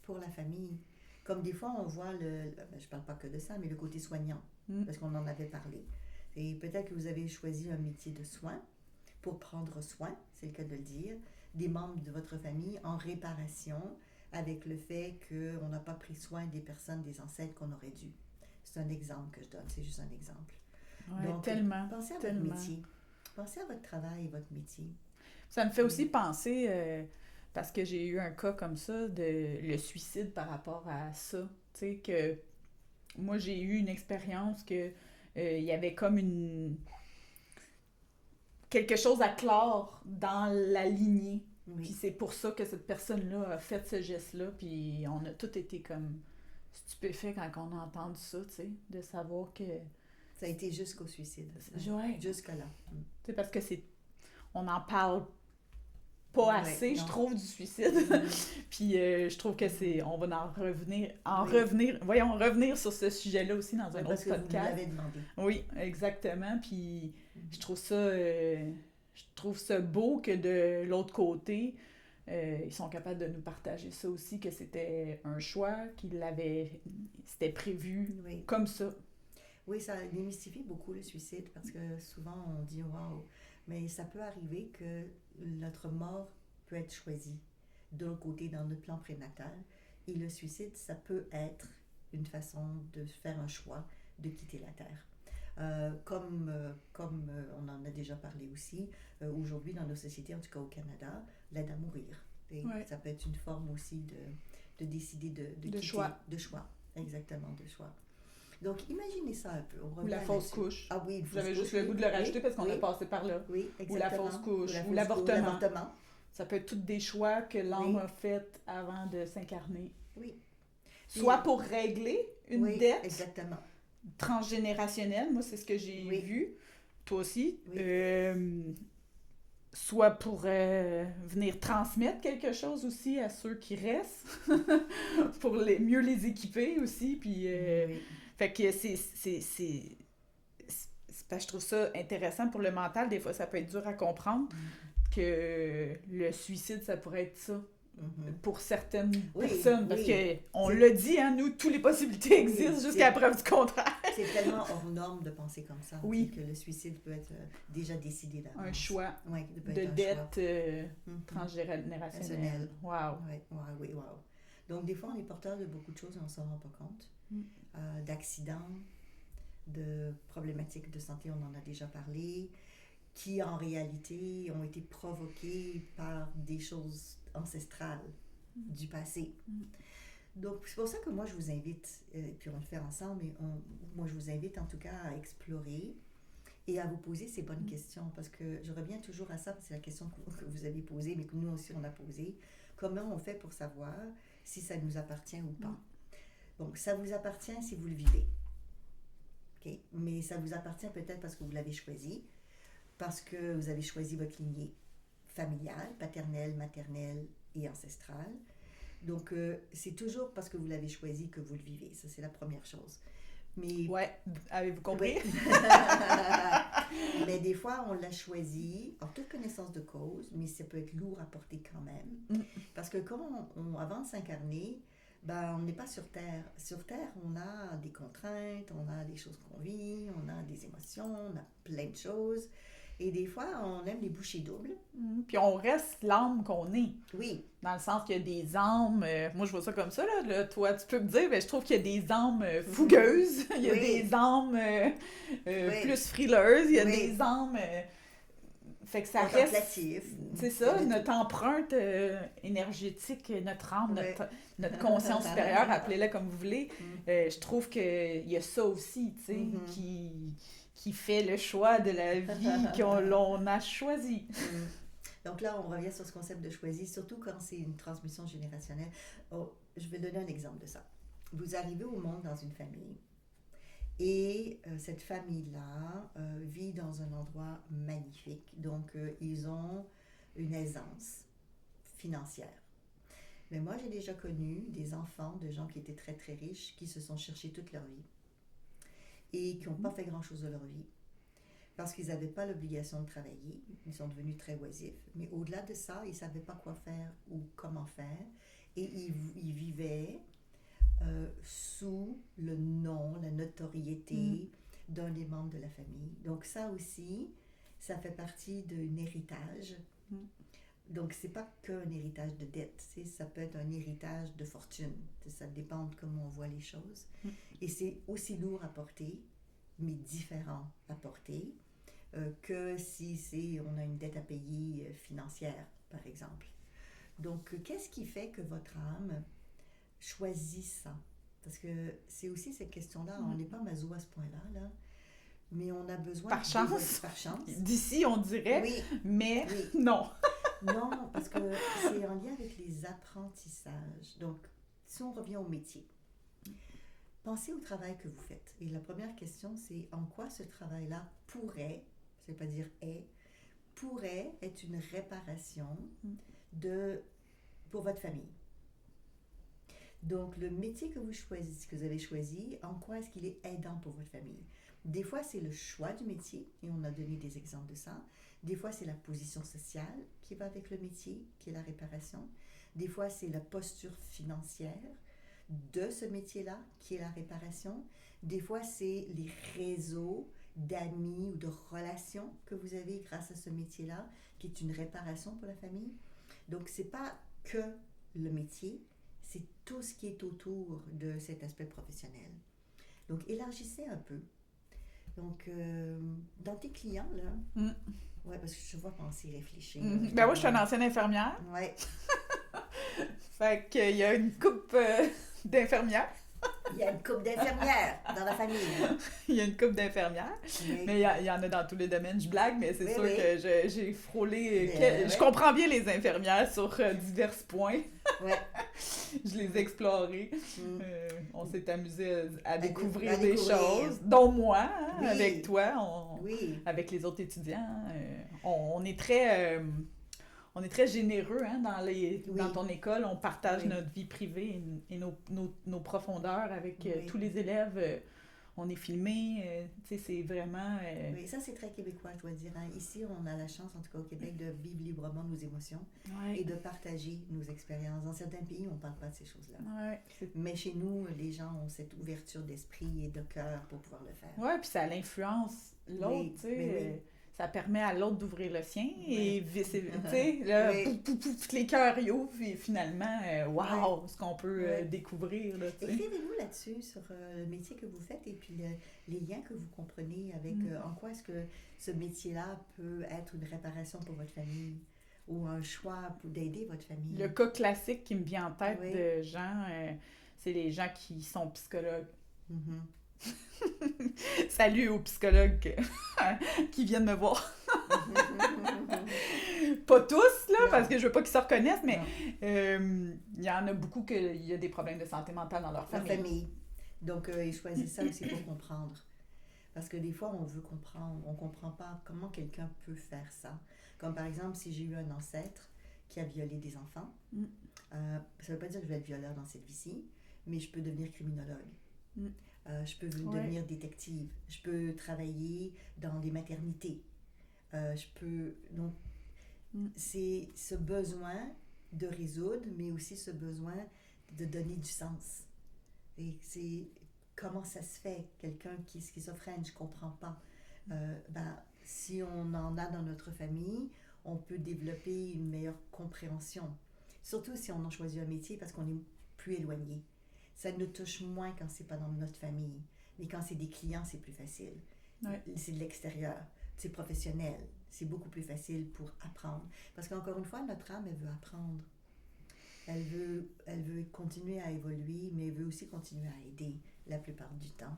Pour la famille. Comme des fois, on voit je ne parle pas que de ça, mais le côté soignant, parce qu'on en avait parlé. Et peut-être que vous avez choisi un métier de soin pour prendre soin, c'est le cas de le dire, des membres de votre famille en réparation avec le fait qu'on n'a pas pris soin des personnes, des ancêtres qu'on aurait dû. C'est un exemple que je donne, c'est juste un exemple. Ouais, donc, tellement. Pensez à votre métier. Pensez à votre travail et votre métier. Ça me fait aussi penser, parce que j'ai eu un cas comme ça, de le suicide par rapport à ça. Tu sais, que moi, j'ai eu une expérience que il y avait comme quelque chose à clore dans la lignée. Puis c'est pour ça que cette personne-là a fait ce geste-là. Puis on a tous été comme stupéfaits quand on a entendu ça, tu sais, de savoir que... Ça a été jusqu'au suicide. Ouais. Jusque-là. Tu sais, parce que on n'en parle pas assez, je trouve, du suicide. Puis je trouve que on va revenir sur ce sujet-là aussi dans un autre podcast. Parce que vous l'avez demandé. Oui, exactement. Puis je trouve ça beau que de l'autre côté, ils sont capables de nous partager ça aussi, que c'était un choix, c'était prévu comme ça. Oui, ça démystifie beaucoup le suicide parce que souvent on dit « wow », mais ça peut arriver que notre mort peut être choisie de l'autre côté dans notre plan prénatal et le suicide, ça peut être une façon de faire un choix de quitter la Terre. Comme on en a déjà parlé aussi, aujourd'hui dans nos sociétés, en tout cas au Canada, l'aide à mourir. Et ça peut être une forme aussi de décider de quitter. Choix. De choix, exactement, de choix. Donc, imaginez ça un peu. Ou la fausse couche. Ah oui, j'avais juste le goût de le rajouter parce qu'on a passé par là. Oui, exactement. Ou la fausse couche. Ou l'avortement. Ça peut être tous des choix que l'homme a fait avant de s'incarner. Oui. Soit pour régler une dette. Exactement. Transgénérationnelle, moi c'est ce que j'ai vu. Toi aussi. Oui. Soit pour venir transmettre quelque chose aussi à ceux qui restent. Pour mieux les équiper aussi. Puis... Fait que je trouve ça intéressant pour le mental. Des fois, ça peut être dur à comprendre que le suicide, ça pourrait être ça pour certaines personnes. Parce qu'on l'a dit, hein, nous, toutes les possibilités existent jusqu'à la preuve du contraire. c'est tellement hors norme de penser comme ça. Oui. Que le suicide peut être déjà décidé d'avance. Un choix Ouais, de dette transgénérationnelle. Wow. Oui, wow. Donc, des fois, on est porteur de beaucoup de choses et on ne s'en rend pas compte. D'accidents, de problématiques de santé, on en a déjà parlé, qui en réalité ont été provoquées par des choses ancestrales du passé. Donc, c'est pour ça que moi, je vous invite, puis on le fait ensemble, mais moi, je vous invite en tout cas à explorer et à vous poser ces bonnes questions, parce que je reviens toujours à ça, c'est la question que vous avez posée, mais que nous aussi, on a posée. Comment on fait pour savoir si ça nous appartient ou pas? Donc, ça vous appartient si vous le vivez. Okay? Mais ça vous appartient peut-être parce que vous l'avez choisi, parce que vous avez choisi votre lignée familiale, paternelle, maternelle et ancestrale. Donc, c'est toujours parce que vous l'avez choisi que vous le vivez. Ça, c'est la première chose. Mais, ouais, avez-vous compris? Oui. Mais des fois, on l'a choisi en toute connaissance de cause, mais ça peut être lourd à porter quand même. Parce que quand avant de s'incarner, ben, on n'est pas sur Terre. Sur Terre, on a des contraintes, on a des choses qu'on vit, on a des émotions, on a plein de choses. Et des fois, on aime les bouchées doubles. Puis on reste l'âme qu'on est. Oui. Dans le sens qu'il y a des âmes, moi je vois ça comme ça, là, toi tu peux me dire, mais je trouve qu'il y a des âmes fougueuses, il y a des âmes plus frileuses, il y a des âmes... fait que ça reste... C'est ça, notre empreinte énergétique, notre âme, notre conscience supérieure, appelez-la comme vous voulez, je trouve qu'il y a ça aussi, tu sais, qui fait le choix de la vie qu'on a choisi. Donc là, on revient sur ce concept de choisi, surtout quand c'est une transmission générationnelle. Oh, je vais donner un exemple de ça. Vous arrivez au monde dans une famille et cette famille-là vit dans un endroit magnifique. Donc, ils ont une aisance financière. Mais moi, j'ai déjà connu des enfants de gens qui étaient très, très riches, qui se sont cherchés toute leur vie et qui n'ont pas fait grand-chose de leur vie parce qu'ils n'avaient pas l'obligation de travailler. Ils sont devenus très oisifs. Mais au-delà de ça, ils ne savaient pas quoi faire ou comment faire. Et ils vivaient sous le nom, la notoriété d'un des membres de la famille. Donc ça aussi, ça fait partie d'un héritage. Donc c'est pas qu'un héritage de dette, ça peut être un héritage de fortune. Ça dépend de comment on voit les choses. Et c'est aussi lourd à porter, mais différent à porter, que si on a une dette à payer financière, par exemple. Donc, qu'est-ce qui fait que votre âme choisit ça? Parce que c'est aussi cette question-là, on n'est pas maso à ce point-là, là, mais on a besoin... Par chance. Par chance. D'ici, on dirait, mais non. Non, parce que c'est en lien avec les apprentissages. Donc, si on revient au métier, pensez au travail que vous faites. Et la première question, c'est en quoi ce travail-là pourrait, ça ne veut pas dire pourrait être une réparation pour votre famille. Donc, le métier que vous avez choisi, en quoi est-ce qu'il est aidant pour votre famille? Des fois, c'est le choix du métier, et on a donné des exemples de ça. Des fois, c'est la position sociale qui va avec le métier, qui est la réparation. Des fois, c'est la posture financière de ce métier-là, qui est la réparation. Des fois, c'est les réseaux d'amis ou de relations que vous avez grâce à ce métier-là, qui est une réparation pour la famille. Donc, c'est pas que le métier, c'est tout ce qui est autour de cet aspect professionnel. Donc, élargissez un peu. Donc, dans tes clients, là, ouais, parce que je vois penser, réfléchir. Ben moi, je suis une ancienne infirmière. Ouais. Fait qu'il y a une couple d'infirmières. Il y a une couple d'infirmières dans la famille. Il y a une couple d'infirmières. Oui. Mais il y en a dans tous les domaines. Je blague, mais c'est sûr que j'ai frôlé... Je comprends bien les infirmières sur divers points. Ouais. Je les ai explorées. On s'est amusé à découvrir des choses, dont moi, avec toi, avec les autres étudiants. On est très... On est très généreux dans ton école. On partage notre vie privée et nos profondeurs avec tous les élèves. on est filmé, tu sais, c'est vraiment... Oui, ça c'est très québécois, je dois dire. Hein. Ici, on a la chance, en tout cas au Québec, de vivre librement nos émotions et de partager nos expériences. Dans certains pays, on ne parle pas de ces choses-là. Mais chez nous, les gens ont cette ouverture d'esprit et de cœur pour pouvoir le faire. Oui, puis ça l'influence l'autre, tu sais. Ça permet à l'autre d'ouvrir le sien et tu sais, là, tous les cœurs y ouvrent et finalement, wow, ce qu'on peut découvrir. Là, écrivez-nous là-dessus sur le métier que vous faites et puis les liens que vous comprenez avec en quoi est-ce que ce métier-là peut être une réparation pour votre famille ou un choix pour d'aider votre famille. Le cas classique qui me vient en tête de gens, c'est les gens qui sont psychologues. Salut aux psychologues qui viennent me voir. Pas tous, là, parce que je veux pas qu'ils se reconnaissent, mais il y en a beaucoup qu'il y a des problèmes de santé mentale dans leur famille. Donc, ils choisissent ça aussi pour comprendre. Parce que des fois, on veut comprendre, on comprend pas comment quelqu'un peut faire ça. Comme par exemple, si j'ai eu un ancêtre qui a violé des enfants, ça veut pas dire que je vais être violeur dans cette vie-ci, mais je peux devenir criminologue. Je peux devenir détective. Je peux travailler dans des maternités. Donc, c'est ce besoin de résoudre, mais aussi ce besoin de donner du sens. Et c'est comment ça se fait, quelqu'un qui est schizophrène, je ne comprends pas. Si on en a dans notre famille, on peut développer une meilleure compréhension. Surtout si on a choisi un métier parce qu'on est plus éloigné. Ça nous touche moins quand c'est pas dans notre famille. Mais quand c'est des clients, c'est plus facile. C'est de l'extérieur, c'est professionnel. C'est beaucoup plus facile pour apprendre. Parce qu'encore une fois, notre âme, elle veut apprendre. Elle veut continuer à évoluer, mais elle veut aussi continuer à aider la plupart du temps.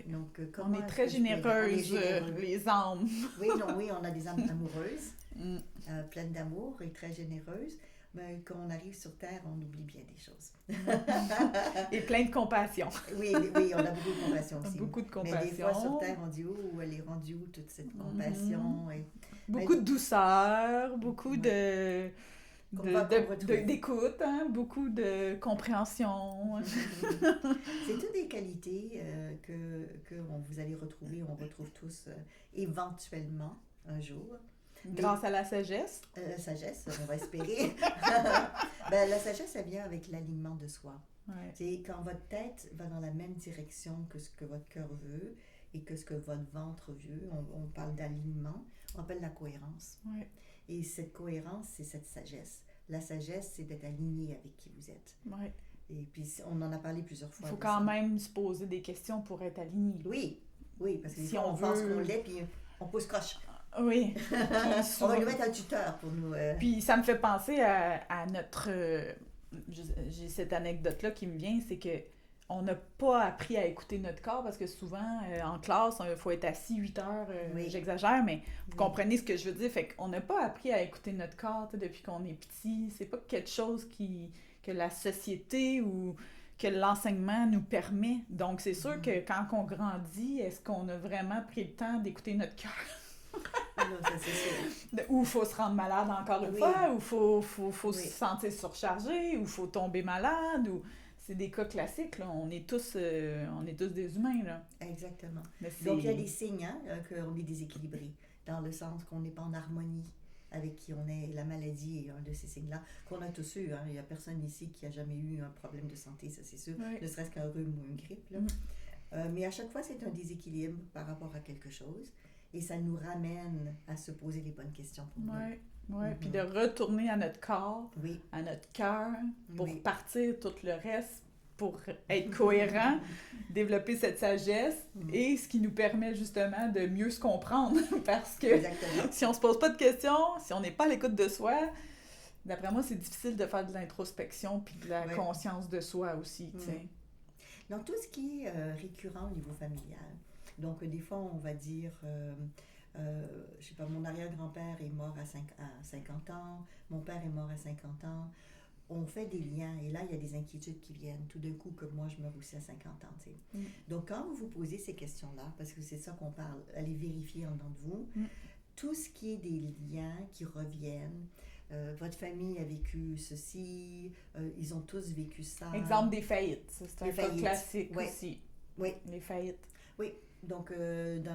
Donc, on est très généreuses, les âmes. Oui, on a des âmes amoureuses, pleines d'amour et très généreuses. Mais quand on arrive sur Terre, on oublie bien des choses. Et plein de compassion. Oui, on a beaucoup de compassion aussi. Beaucoup de compassion. Mais des fois, sur Terre, on dit, elle est rendue où toute cette compassion? Beaucoup de douceur, beaucoup d'écoute, beaucoup de compréhension. C'est toutes des qualités que vous allez retrouver, on retrouve tous éventuellement un jour. Grâce à la sagesse? La sagesse, on va espérer. La sagesse, elle vient avec l'alignement de soi. C'est quand votre tête va dans la même direction que ce que votre cœur veut et que ce que votre ventre veut. On parle d'alignement, on appelle la cohérence. Et cette cohérence, c'est cette sagesse. La sagesse, c'est d'être aligné avec qui vous êtes. Et puis, on en a parlé plusieurs fois. Il faut quand même se poser des questions pour être aligné. Oui, parce que si on pense qu'on l'est, puis on pousse croche. Oui. On va lui mettre un tuteur pour nous... Puis ça me fait penser à notre... j'ai cette anecdote-là qui me vient, c'est que on n'a pas appris à écouter notre corps parce que souvent, en classe, il faut être assis 8 heures. J'exagère, mais vous comprenez ce que je veux dire. Fait qu'on n'a pas appris à écouter notre corps depuis qu'on est petit. C'est pas quelque chose que la société ou que l'enseignement nous permet. Donc, c'est sûr que quand on grandit, est-ce qu'on a vraiment pris le temps d'écouter notre cœur? Non, ça, c'est sûr. Ou il faut se rendre malade encore une fois, ou il faut se sentir surchargé, ou il faut tomber malade, ou... C'est des cas classiques, là. On est tous des humains, là. Exactement. Donc, il y a des signes qu'on est déséquilibré, dans le sens qu'on n'est pas en harmonie avec qui on est. La maladie est un de ces signes-là, qu'on a tous eu. Il n'y a personne ici qui a jamais eu un problème de santé, ça c'est sûr, ne serait-ce qu'un rhume ou une grippe. Là. Mais à chaque fois, c'est un déséquilibre par rapport à quelque chose. Et ça nous ramène à se poser les bonnes questions pour nous. Puis de retourner à notre corps, à notre cœur, pour partir tout le reste, pour être cohérent, développer cette sagesse, et ce qui nous permet justement de mieux se comprendre. Parce que si on se pose pas de questions, si on n'est pas à l'écoute de soi, d'après moi, c'est difficile de faire de l'introspection puis de la conscience de soi aussi. Donc, tout ce qui est récurrent au niveau familial. Donc, des fois, on va dire... je sais pas, mon arrière-grand-père est mort à 50 ans, mon père est mort à 50 ans. On fait des liens et là, il y a des inquiétudes qui viennent. Tout d'un coup, comme moi, je meurs aussi à 50 ans. Donc, quand vous vous posez ces questions-là, parce que c'est ça qu'on parle, allez vérifier en dedans de vous, tout ce qui est des liens qui reviennent, votre famille a vécu ceci, ils ont tous vécu ça. Exemple des faillites, c'est un cas classique aussi. Oui. Les faillites. Oui, donc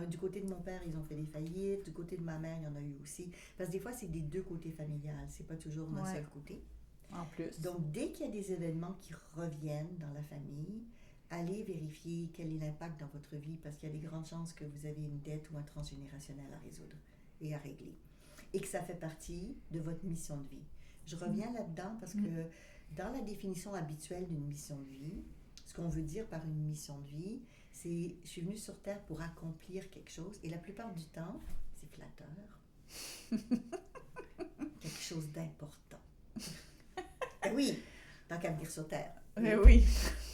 du côté de mon père, ils ont fait des faillites. Du côté de ma mère, il y en a eu aussi. Parce que des fois, c'est des deux côtés familiales. C'est pas toujours d'un seul côté. En plus. Donc, dès qu'il y a des événements qui reviennent dans la famille, allez vérifier quel est l'impact dans votre vie parce qu'il y a des grandes chances que vous avez une dette ou un transgénérationnel à résoudre et à régler. Et que ça fait partie de votre mission de vie. Je reviens là-dedans parce que dans la définition habituelle d'une mission de vie, ce qu'on veut dire par une mission de vie, c'est je suis venue sur Terre pour accomplir quelque chose et la plupart du temps, c'est flatteur. Quelque chose d'important. Oui, tant qu'à venir sur Terre. Oui.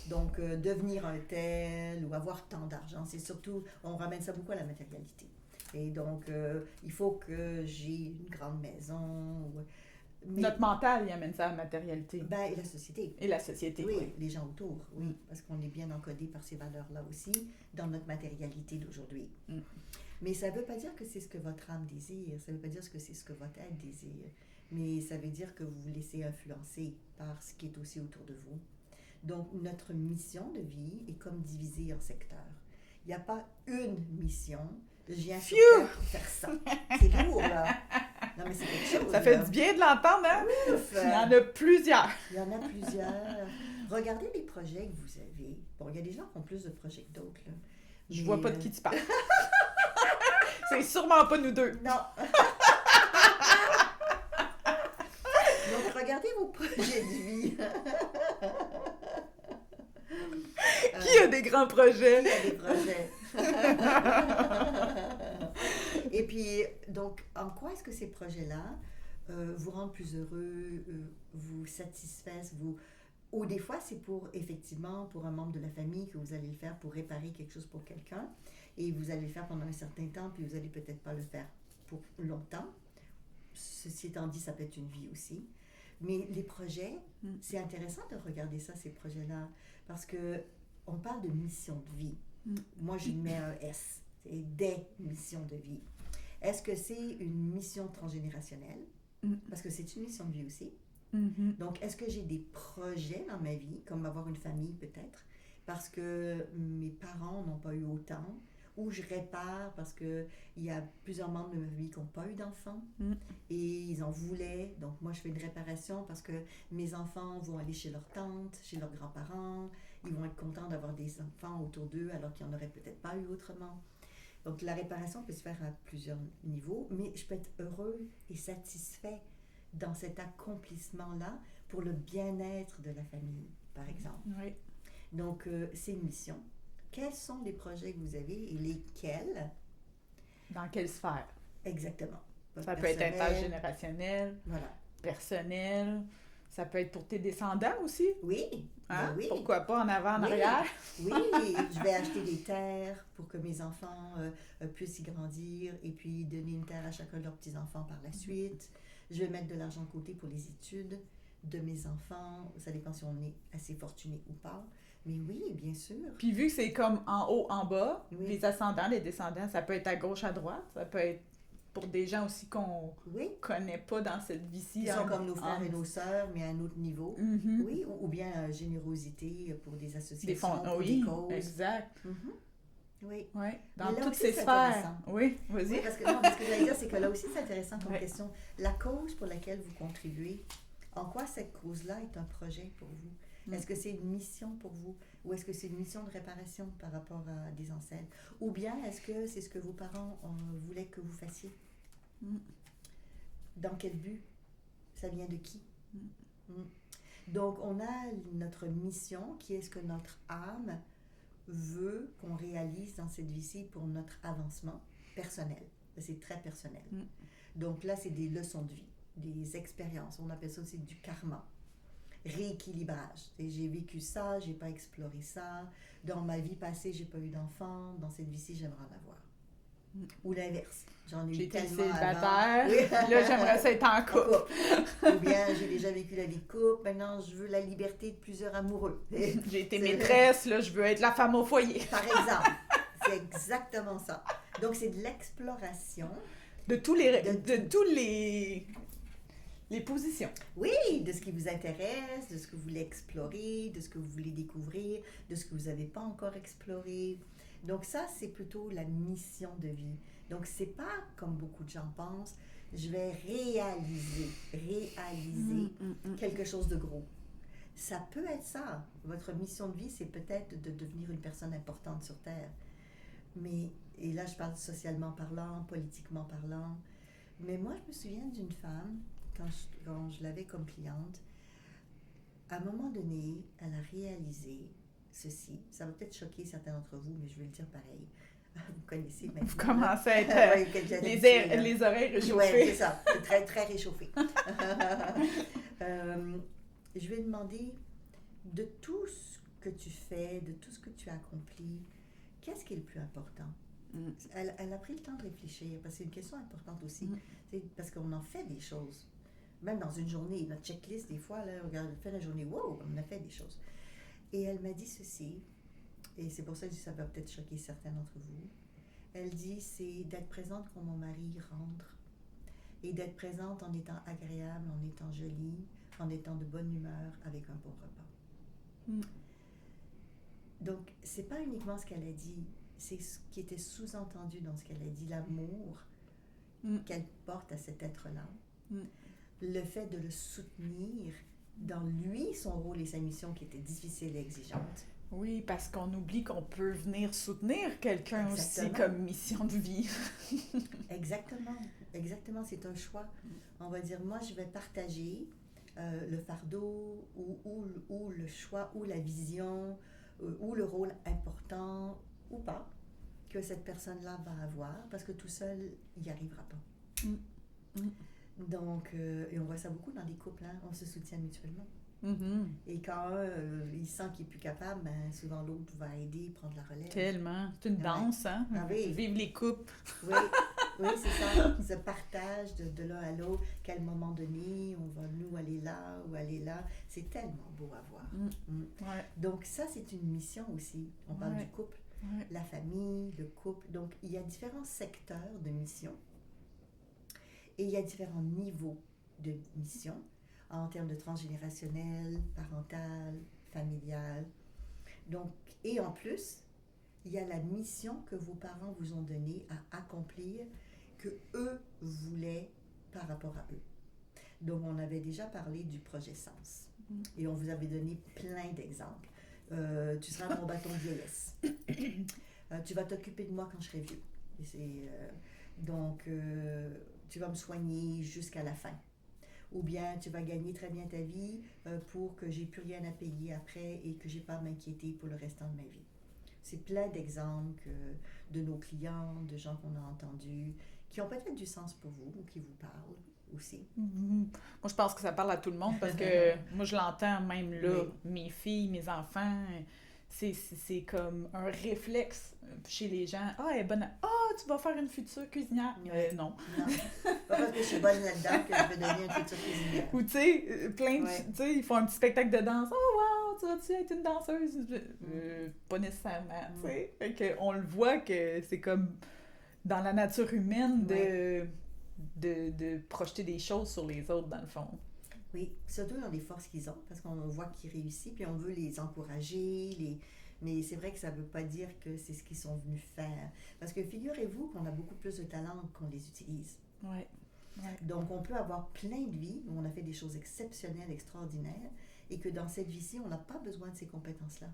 Donc, devenir un tel ou avoir tant d'argent, c'est surtout, on ramène ça beaucoup à la matérialité. Et donc, il faut que j'ai une grande maison. Mais, notre mental, il amène ça à la matérialité. Ben, et la société. Et la société, oui. Les gens autour, oui. Parce qu'on est bien encodé par ces valeurs-là aussi dans notre matérialité d'aujourd'hui. Mais ça ne veut pas dire que c'est ce que votre âme désire. Ça ne veut pas dire que c'est ce que votre être désire. Mais ça veut dire que vous vous laissez influencer par ce qui est aussi autour de vous. Donc, notre mission de vie est comme divisée en secteurs. Il n'y a pas une mission. Je viens sur Terre pour faire ça. C'est lourd, là. Non, mais c'est quelque chose. Ça fait du bien de l'entendre, hein? Ouf. Il y en a plusieurs. Il y en a plusieurs. Regardez les projets que vous avez. Bon, il y a des gens qui ont plus de projets que d'autres, là. Je vois pas de qui tu parles. C'est sûrement pas nous deux. Non. Donc, regardez vos projets de vie. Qui a des grands projets? Qui a des projets? Et puis, donc, en quoi est-ce que ces projets-là vous rendent plus heureux, vous satisfaisent, ou des fois, c'est effectivement, pour un membre de la famille que vous allez le faire pour réparer quelque chose pour quelqu'un, et vous allez le faire pendant un certain temps, puis vous n'allez peut-être pas le faire pour longtemps. Ceci étant dit, ça peut être une vie aussi. Mais les projets, c'est intéressant de regarder ça, ces projets-là, parce que on parle de mission de vie. Moi, je mets un S, c'est des missions de vie. Est-ce que c'est une mission transgénérationnelle? Parce que c'est une mission de vie aussi. Donc, est-ce que j'ai des projets dans ma vie, comme avoir une famille peut-être, parce que mes parents n'ont pas eu autant, ou je répare parce qu'il y a plusieurs membres de ma famille qui n'ont pas eu d'enfants et ils en voulaient. Donc, moi, je fais une réparation parce que mes enfants vont aller chez leur tante, chez leurs grands-parents. Ils vont être contents d'avoir des enfants autour d'eux alors qu'ils n'en auraient peut-être pas eu autrement. Donc, la réparation peut se faire à plusieurs niveaux, mais je peux être heureux et satisfait dans cet accomplissement-là pour le bien-être de la famille, par exemple. Oui. Donc, c'est une mission. Quels sont les projets que vous avez et lesquels? Dans quelle sphère? Exactement. Ça peut être intergénérationnel, personnel, ça peut être pour tes descendants aussi. Oui, hein? Oui. Pourquoi pas en avant, en arrière? Oui, je vais acheter des terres pour que mes enfants puissent y grandir et puis donner une terre à chacun de leurs petits-enfants par la suite. Je vais mettre de l'argent de côté pour les études de mes enfants. Ça dépend si on est assez fortuné ou pas. Mais oui, bien sûr. Puis vu que c'est comme en haut, en bas, les ascendants, les descendants, ça peut être à gauche, à droite, ça peut être pour des gens aussi qu'on connaît pas dans cette vie-ci. Ils sont comme nos frères et nos sœurs, mais à un autre niveau. Oui, ou bien générosité pour des associations, pour des causes. Exact. Oui. Dans toutes ces sphères. Oui, vas-y. Oui, parce que ce que j'allais dire, c'est que là aussi, c'est intéressant comme question. La cause pour laquelle vous contribuez, en quoi cette cause-là est un projet pour vous? Est-ce que c'est une mission pour vous? Ou est-ce que c'est une mission de réparation par rapport à des ancêtres? Ou bien est-ce que c'est ce que vos parents voulaient que vous fassiez? Dans quel but? Ça vient de qui? Donc, on a notre mission, qui est ce que notre âme veut qu'on réalise dans cette vie-ci pour notre avancement personnel. C'est très personnel. Donc là, c'est des leçons de vie, des expériences. On appelle ça aussi du karma. Rééquilibrage. J'ai vécu ça, j'ai pas exploré ça. Dans ma vie passée, j'ai pas eu d'enfant. Dans cette vie-ci, j'aimerais en avoir. Ou l'inverse. J'en ai eu tellement célibataire. Là, j'aimerais ça être en couple. Ou bien, j'ai déjà vécu la vie de couple. Maintenant, je veux la liberté de plusieurs amoureux. J'ai été maîtresse. Là, je veux être la femme au foyer. Par exemple. C'est exactement ça. Donc, c'est de l'exploration. De tous les positions. Oui, de ce qui vous intéresse, de ce que vous voulez explorer, de ce que vous voulez découvrir, de ce que vous n'avez pas encore exploré. Donc ça, c'est plutôt la mission de vie. Donc c'est pas comme beaucoup de gens pensent, je vais réaliser quelque chose de gros. Ça peut être ça. Votre mission de vie, c'est peut-être de devenir une personne importante sur Terre. Mais, et là je parle socialement parlant, politiquement parlant, mais moi je me souviens d'une femme, quand je l'avais comme cliente, à un moment donné, elle a réalisé ceci. Ça va peut-être choquer certains d'entre vous, mais je vais le dire pareil. Vous connaissez maintenant. Vous commencez à être les oreilles réchauffées. Oui, c'est ça. Très, très réchauffé. Je vais demander de tout ce que tu fais, de tout ce que tu as accompli, qu'est-ce qui est le plus important? Elle a pris le temps de réfléchir, parce que c'est une question importante aussi. Parce qu'on en fait des choses. Même dans une journée, notre checklist, des fois, là, regarde, on fait la journée, wow, on a fait des choses. Et elle m'a dit ceci, et c'est pour ça que ça va peut-être choquer certains d'entre vous. Elle dit, c'est d'être présente quand mon mari rentre, et d'être présente en étant agréable, en étant jolie, en étant de bonne humeur, avec un bon repas. Donc, c'est pas uniquement ce qu'elle a dit, c'est ce qui était sous-entendu dans ce qu'elle a dit, l'amour qu'elle porte à cet être-là. Le fait de le soutenir dans lui, son rôle et sa mission qui étaient difficiles et exigeantes. Oui, parce qu'on oublie qu'on peut venir soutenir quelqu'un aussi comme mission de vie. Exactement, c'est un choix. On va dire, moi je vais partager le fardeau ou le choix ou la vision ou le rôle important ou pas que cette personne-là va avoir, parce que tout seul, il n'y arrivera pas. Donc, et on voit ça beaucoup dans les couples, hein, on se soutient mutuellement. Et quand il sent qu'il n'est plus capable, ben, souvent l'autre va aider, prendre la relève. Tellement. C'est une danse, hein? Ah, oui. Vive les couples. Oui, c'est ça. Ce partage de l'un à l'autre, qu'à un moment donné, on va nous aller là ou aller là. C'est tellement beau à voir. Ouais. Donc ça, c'est une mission aussi. On parle du couple, la famille, le couple. Donc, il y a différents secteurs de mission. Et il y a différents niveaux de mission en termes de transgénérationnel, parental, familial. Donc, et en plus, il y a la mission que vos parents vous ont donnée à accomplir, que eux voulaient par rapport à eux. Donc, on avait déjà parlé du projet Sens. Et on vous avait donné plein d'exemples. Tu seras mon bâton de vieillesse. Tu vas t'occuper de moi quand je serai vieux. Et donc, tu vas me soigner jusqu'à la fin. Ou bien tu vas gagner très bien ta vie pour que j'ai plus rien à payer après et que j'ai pas à m'inquiéter pour le restant de ma vie. C'est plein d'exemples de nos clients, de gens qu'on a entendus, qui ont peut-être du sens pour vous ou qui vous parlent aussi. Moi, je pense que ça parle à tout le monde parce que moi, je l'entends même là, mes filles, mes enfants, c'est comme un réflexe chez les gens. Ah, elle est bonne. Ah, tu vas faire une future cuisinière. Non. Pas parce que je suis bonne là-dedans que je vais devenir une future cuisinière. Ou tu sais, tu sais, ils font un petit spectacle de danse. Oh, wow, tu vas-tu être une danseuse? Pas nécessairement, tu sais. Fait qu'on le voit que c'est comme dans la nature humaine de projeter des choses sur les autres, dans le fond. Oui, surtout dans les forces qu'ils ont, parce qu'on voit qu'ils réussissent, puis on veut les encourager, mais c'est vrai que ça ne veut pas dire que c'est ce qu'ils sont venus faire. Parce que figurez-vous qu'on a beaucoup plus de talent qu'on les utilise. Ouais. Donc, on peut avoir plein de vies où on a fait des choses exceptionnelles, extraordinaires, et que dans cette vie-ci, on n'a pas besoin de ces compétences-là.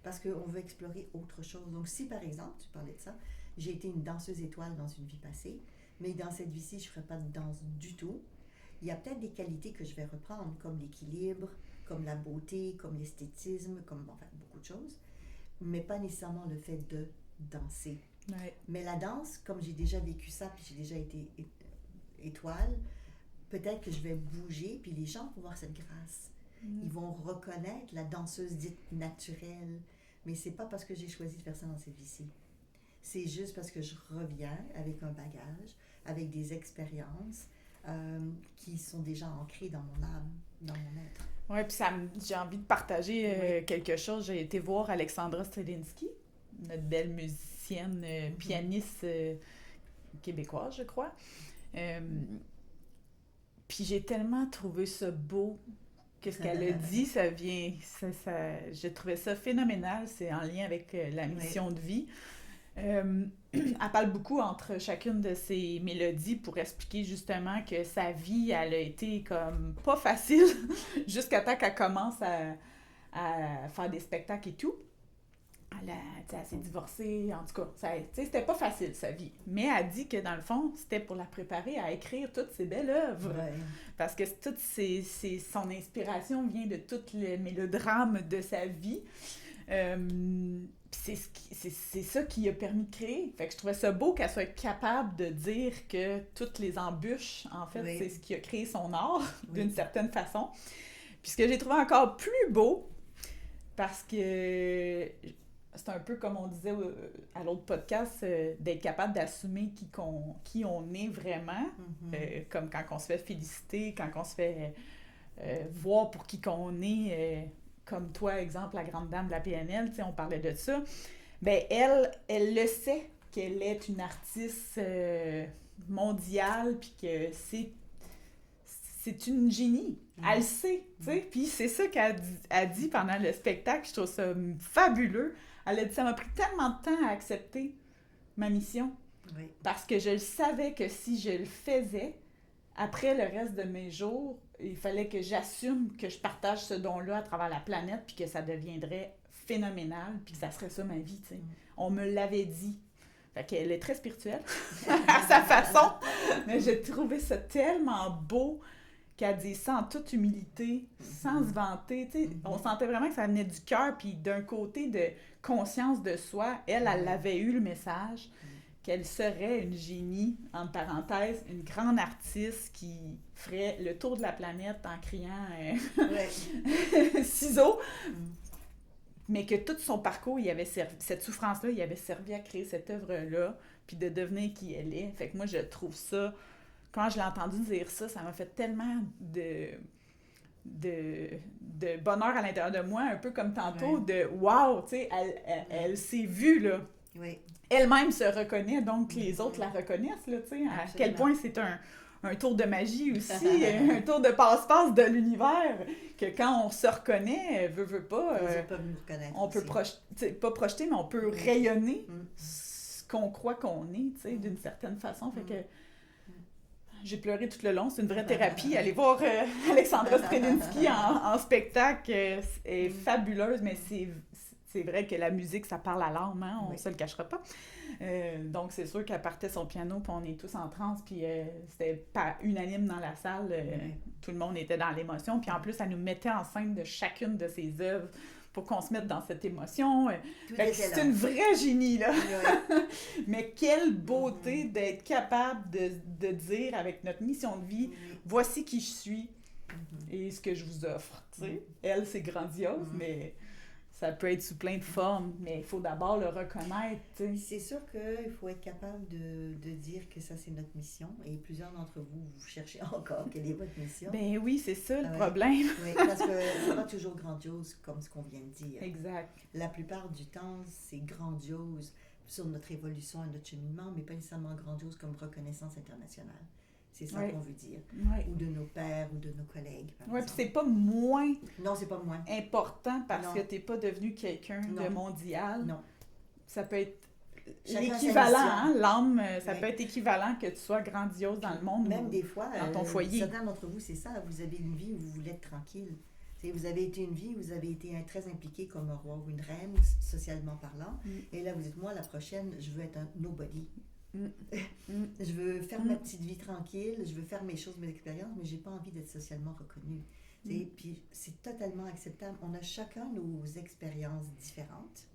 Parce qu'on veut explorer autre chose. Donc, si par exemple, tu parlais de ça, j'ai été une danseuse étoile dans une vie passée, mais dans cette vie-ci, je ne ferai pas de danse du tout. Il y a peut-être des qualités que je vais reprendre, comme l'équilibre, comme la beauté, comme l'esthétisme, comme beaucoup de choses, mais pas nécessairement le fait de danser. Ouais. Mais la danse, comme j'ai déjà vécu ça, puis j'ai déjà été étoile, peut-être que je vais bouger, puis les gens vont voir cette grâce. Ils vont reconnaître la danseuse dite naturelle, mais c'est pas parce que j'ai choisi de faire ça dans cette vie-ci. C'est juste parce que je reviens avec un bagage, avec des expériences, qui sont déjà ancrés dans mon âme, dans mon être. Oui, puis j'ai envie de partager quelque chose. J'ai été voir Alexandra Strelinski, notre belle musicienne, pianiste québécoise, je crois. Puis j'ai tellement trouvé ça beau. Qu'est-ce qu'elle a dit, j'ai trouvé ça phénoménal. C'est en lien avec la mission de vie. Elle parle beaucoup entre chacune de ses mélodies pour expliquer justement que sa vie, elle a été comme pas facile jusqu'à temps qu'elle commence à faire des spectacles et tout. Elle s'est divorcée, en tout cas, c'était pas facile sa vie. Mais elle dit que dans le fond, c'était pour la préparer à écrire toutes ses belles œuvres. Ouais. Parce que son inspiration vient de tout le mélodrame de sa vie. C'est ça qui a permis de créer. Fait que je trouvais ça beau qu'elle soit capable de dire que toutes les embûches, en fait, Oui. c'est ce qui a créé son art, Oui. d'une certaine façon. Puis ce que j'ai trouvé encore plus beau, parce que c'est un peu comme on disait à l'autre podcast, d'être capable d'assumer qui on est vraiment, comme quand on se fait féliciter, quand on se fait voir pour qui qu'on est, comme toi, exemple, la grande dame de la PNL, on parlait de ça. Ben elle le sait qu'elle est une artiste mondiale, puis que c'est une génie. Elle le sait, tu sais. Puis c'est ça qu'elle a dit pendant le spectacle. Je trouve ça fabuleux. Elle a dit, ça m'a pris tellement de temps à accepter ma mission. Oui. Parce que je le savais que si je le faisais, après le reste de mes jours, il fallait que j'assume que je partage ce don-là à travers la planète, puis que ça deviendrait phénoménal, puis que ça serait ça ma vie, tu sais. On me l'avait dit. Fait qu'elle est très spirituelle, à sa façon. Mais j'ai trouvé ça tellement beau qu'elle dit ça en toute humilité, sans se vanter. Tu sais, on sentait vraiment que ça venait du cœur, puis d'un côté de conscience de soi, elle avait eu le message qu'elle serait une génie, entre parenthèses, une grande artiste qui ferait le tour de la planète en criant ciseaux. Mais que tout son parcours, il avait cette souffrance-là, il avait servi à créer cette œuvre-là, puis de devenir qui elle est. Fait que moi, je trouve ça... Quand je l'ai entendu dire ça, ça m'a fait tellement de bonheur à l'intérieur de moi, un peu comme tantôt, de « wow », tu sais, elle s'est vue, là. Oui. Elle-même se reconnaît, donc les autres la reconnaissent, là, tu sais, à quel point c'est un tour de magie aussi, un tour de passe-passe de l'univers, que quand on se reconnaît, veut pas, Les autres peuvent nous reconnaître on peut pas projeter, mais on peut rayonner ce qu'on croit qu'on est, tu sais, d'une certaine façon, fait que j'ai pleuré tout le long, c'est une vraie thérapie. Allez voir Alexandra Strelinski en spectacle, est fabuleuse, mais c'est vrai que la musique, ça parle à l'âme, hein? On se le cachera pas. Donc, c'est sûr qu'elle partait son piano, puis on est tous en transe, puis c'était pas unanime dans la salle. Tout le monde était dans l'émotion. Puis en plus, elle nous mettait en scène de chacune de ses œuvres pour qu'on se mette dans cette émotion. C'est une vraie génie, là! Mais quelle beauté d'être capable de dire avec notre mission de vie, voici qui je suis et ce que je vous offre. Tu sais? Elle, c'est grandiose, mais... Ça peut être sous plein de formes, mais il faut d'abord le reconnaître. T'sais. C'est sûr qu'il faut être capable de dire que ça, c'est notre mission. Et plusieurs d'entre vous, vous cherchez encore quelle est votre mission. Ben oui, c'est ça le problème. Oui, parce que c'est pas toujours grandiose comme ce qu'on vient de dire. Exact. La plupart du temps, c'est grandiose sur notre évolution et notre cheminement, mais pas nécessairement grandiose comme reconnaissance internationale. C'est ça qu'on veut dire. Ou de nos pères ou de nos collègues. Oui, puis c'est pas moins. Non, c'est pas moins. Important parce que t'es pas devenu quelqu'un de mondial. Non. Ça peut être l'équivalent, hein, l'âme, ça peut être équivalent que tu sois grandiose dans le monde. Même des fois, dans ton foyer. Certains d'entre vous, c'est ça, vous avez une vie où vous voulez être tranquille. T'sais, vous avez été une vie où vous avez été très impliqué comme un roi ou une reine, socialement parlant. Et là, vous dites, moi, la prochaine, je veux être un nobody. Je veux faire ma petite vie tranquille, je veux faire mes choses, mes expériences, mais j'ai pas envie d'être socialement reconnue. Puis c'est totalement acceptable. On a chacun nos expériences différentes.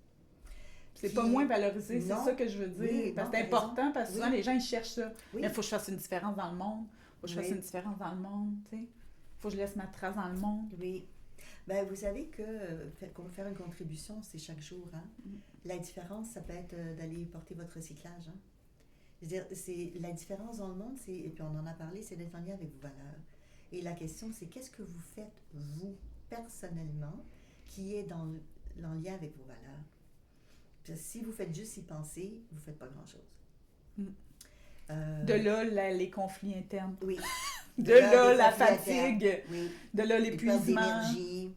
C'est pas moins valorisé, c'est ça que je veux dire. Oui, parce que c'est important, parce que souvent les gens ils cherchent ça. Oui. Mais il faut que je fasse une différence dans le monde. Il faut que je fasse une différence dans le monde. Il faut que je laisse ma trace dans le monde. Oui. Ben, vous savez que faire une contribution, c'est chaque jour. Hein? La différence, ça peut être d'aller porter votre recyclage. Hein? Je veux dire, la différence dans le monde, et puis on en a parlé, c'est d'être en lien avec vos valeurs. Et la question, c'est qu'est-ce que vous faites, vous, personnellement, qui est en lien avec vos valeurs? Puis, si vous faites juste y penser, vous ne faites pas grand-chose. De là, les conflits internes. Oui. De là, la fatigue. Oui. De là, l'épuisement. D'énergie.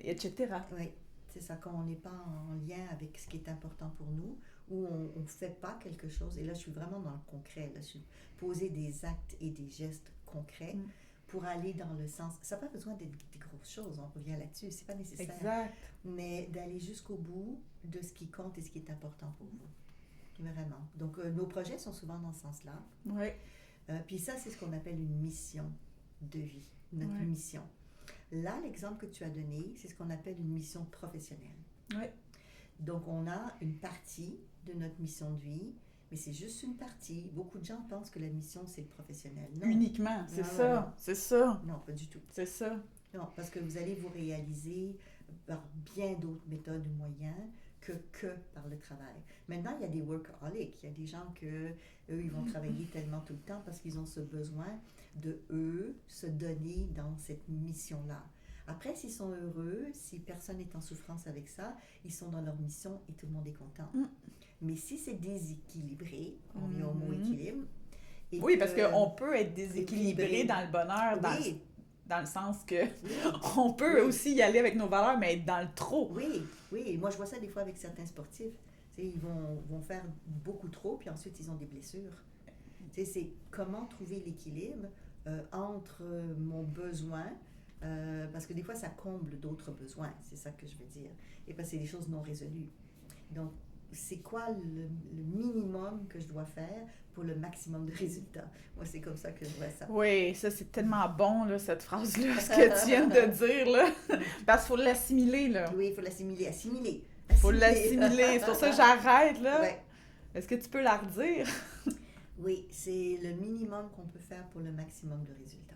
Etc. Oui. C'est ça, quand on n'est pas en lien avec ce qui est important pour nous, où on ne fait pas quelque chose, et là je suis vraiment dans le concret, là, je suis poser des actes et des gestes concrets pour aller dans le sens, ça n'a pas besoin d'être des grosses choses, on revient là-dessus, c'est pas nécessaire, Exact. mais d'aller jusqu'au bout de ce qui compte et ce qui est important pour vous, vraiment. Donc nos projets sont souvent dans ce sens-là. Oui. Puis ça, c'est ce qu'on appelle une mission de vie, notre mission. Là, l'exemple que tu as donné, c'est ce qu'on appelle une mission professionnelle. Oui. Donc, on a une partie de notre mission de vie, mais c'est juste une partie. Beaucoup de gens pensent que la mission, c'est le professionnel. Non. Uniquement, c'est ça, non. c'est ça. Non, pas du tout. C'est ça. Non, parce que vous allez vous réaliser par bien d'autres méthodes ou moyens que par le travail. Maintenant, il y a des workaholics. Il y a des gens eux, ils vont travailler tellement tout le temps parce qu'ils ont ce besoin de, eux, se donner dans cette mission-là. Après, s'ils sont heureux, si personne n'est en souffrance avec ça, ils sont dans leur mission et tout le monde est content. Mais si c'est déséquilibré, on vient au mot équilibre. Oui, parce qu'on peut être déséquilibré dans le bonheur, dans le sens que on peut aussi y aller avec nos valeurs, mais être dans le trop. Oui. Moi, je vois ça des fois avec certains sportifs. Ils vont faire beaucoup trop, puis ensuite, ils ont des blessures. C'est comment trouver l'équilibre entre mon besoin, parce que des fois, ça comble d'autres besoins. C'est ça que je veux dire. Et parce que c'est des choses non résolues. Donc, c'est quoi le minimum que je dois faire pour le maximum de résultats? Moi, c'est comme ça que je vois ça. Oui, ça, c'est tellement bon, là, cette phrase-là, ce que tu viens de dire, là. Parce qu'il faut l'assimiler, là. Oui, il faut l'assimiler. Il faut l'assimiler. C'est pour ça que j'arrête, là. Ouais. Est-ce que tu peux la redire? Oui, c'est le minimum qu'on peut faire pour le maximum de résultats.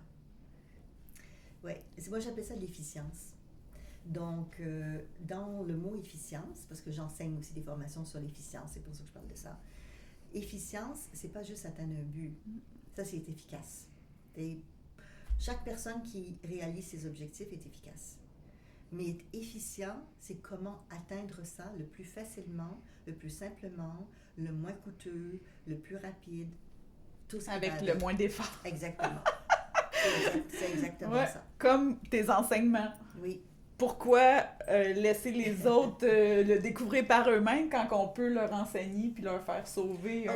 Oui, moi, j'appelle ça l'efficience. Donc, dans le mot efficience, parce que j'enseigne aussi des formations sur l'efficience, c'est pour ça que je parle de ça. Efficience, c'est pas juste atteindre un but. Ça, c'est efficace. Et chaque personne qui réalise ses objectifs est efficace. Mais être efficient, c'est comment atteindre ça le plus facilement, le plus simplement, le moins coûteux, le plus rapide. Tout ce avec le moins d'efforts. Exactement. C'est exactement ça. Comme tes enseignements. Oui. Pourquoi laisser les autres le découvrir par eux-mêmes quand on peut leur enseigner puis leur faire sauver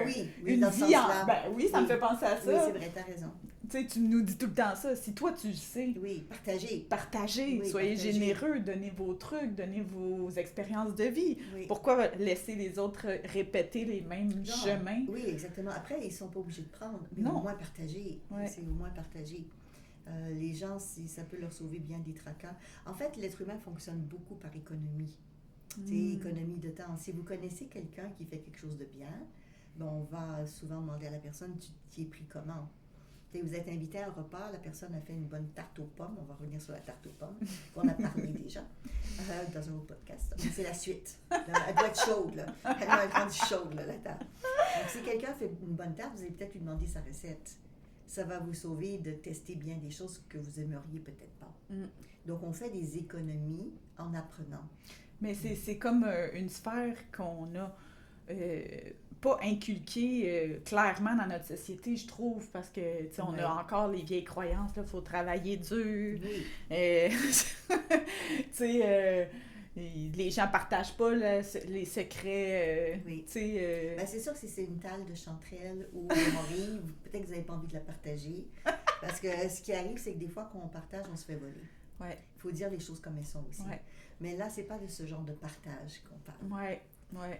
une vie en... oui, ça me fait penser à ça. Oui, c'est vrai, t'as raison. Tu sais, tu nous dis tout le temps ça. Si toi, tu le sais... Oui, partagez. Partagez. Oui, soyez généreux. Donnez vos trucs, donnez vos expériences de vie. Oui. Pourquoi laisser les autres répéter les mêmes chemins? Oui, exactement. Après, ils ne sont pas obligés de prendre, mais au moins partager. Ouais. C'est au moins partager. Les gens, ça peut leur sauver bien des tracas. En fait, l'être humain fonctionne beaucoup par économie. C'est économie de temps. Si vous connaissez quelqu'un qui fait quelque chose de bien, on va souvent demander à la personne, tu t'y es pris comment? Vous êtes invité à un repas, la personne a fait une bonne tarte aux pommes. On va revenir sur la tarte aux pommes, qu'on a parlé déjà dans un autre podcast. Mais c'est la suite. Elle doit être chaude, là. Elle doit être rendue chaude, là, la tarte. Donc, si quelqu'un fait une bonne tarte, vous allez peut-être lui demander sa recette. Ça va vous sauver de tester bien des choses que vous aimeriez peut-être pas. Donc, on fait des économies en apprenant. Mais c'est comme une sphère qu'on a pas inculquée clairement dans notre société, je trouve, parce que, tu sais, on a encore les vieilles croyances, là, faut travailler dur. Tu sais... les gens partagent pas les secrets. C'est sûr que si c'est une talle de chanterelle ou de morille, peut-être que vous n'avez pas envie de la partager. Parce que ce qui arrive, c'est que des fois, quand on partage, on se fait voler. Il faut dire les choses comme elles sont aussi. Mais là, c'est pas de ce genre de partage qu'on parle.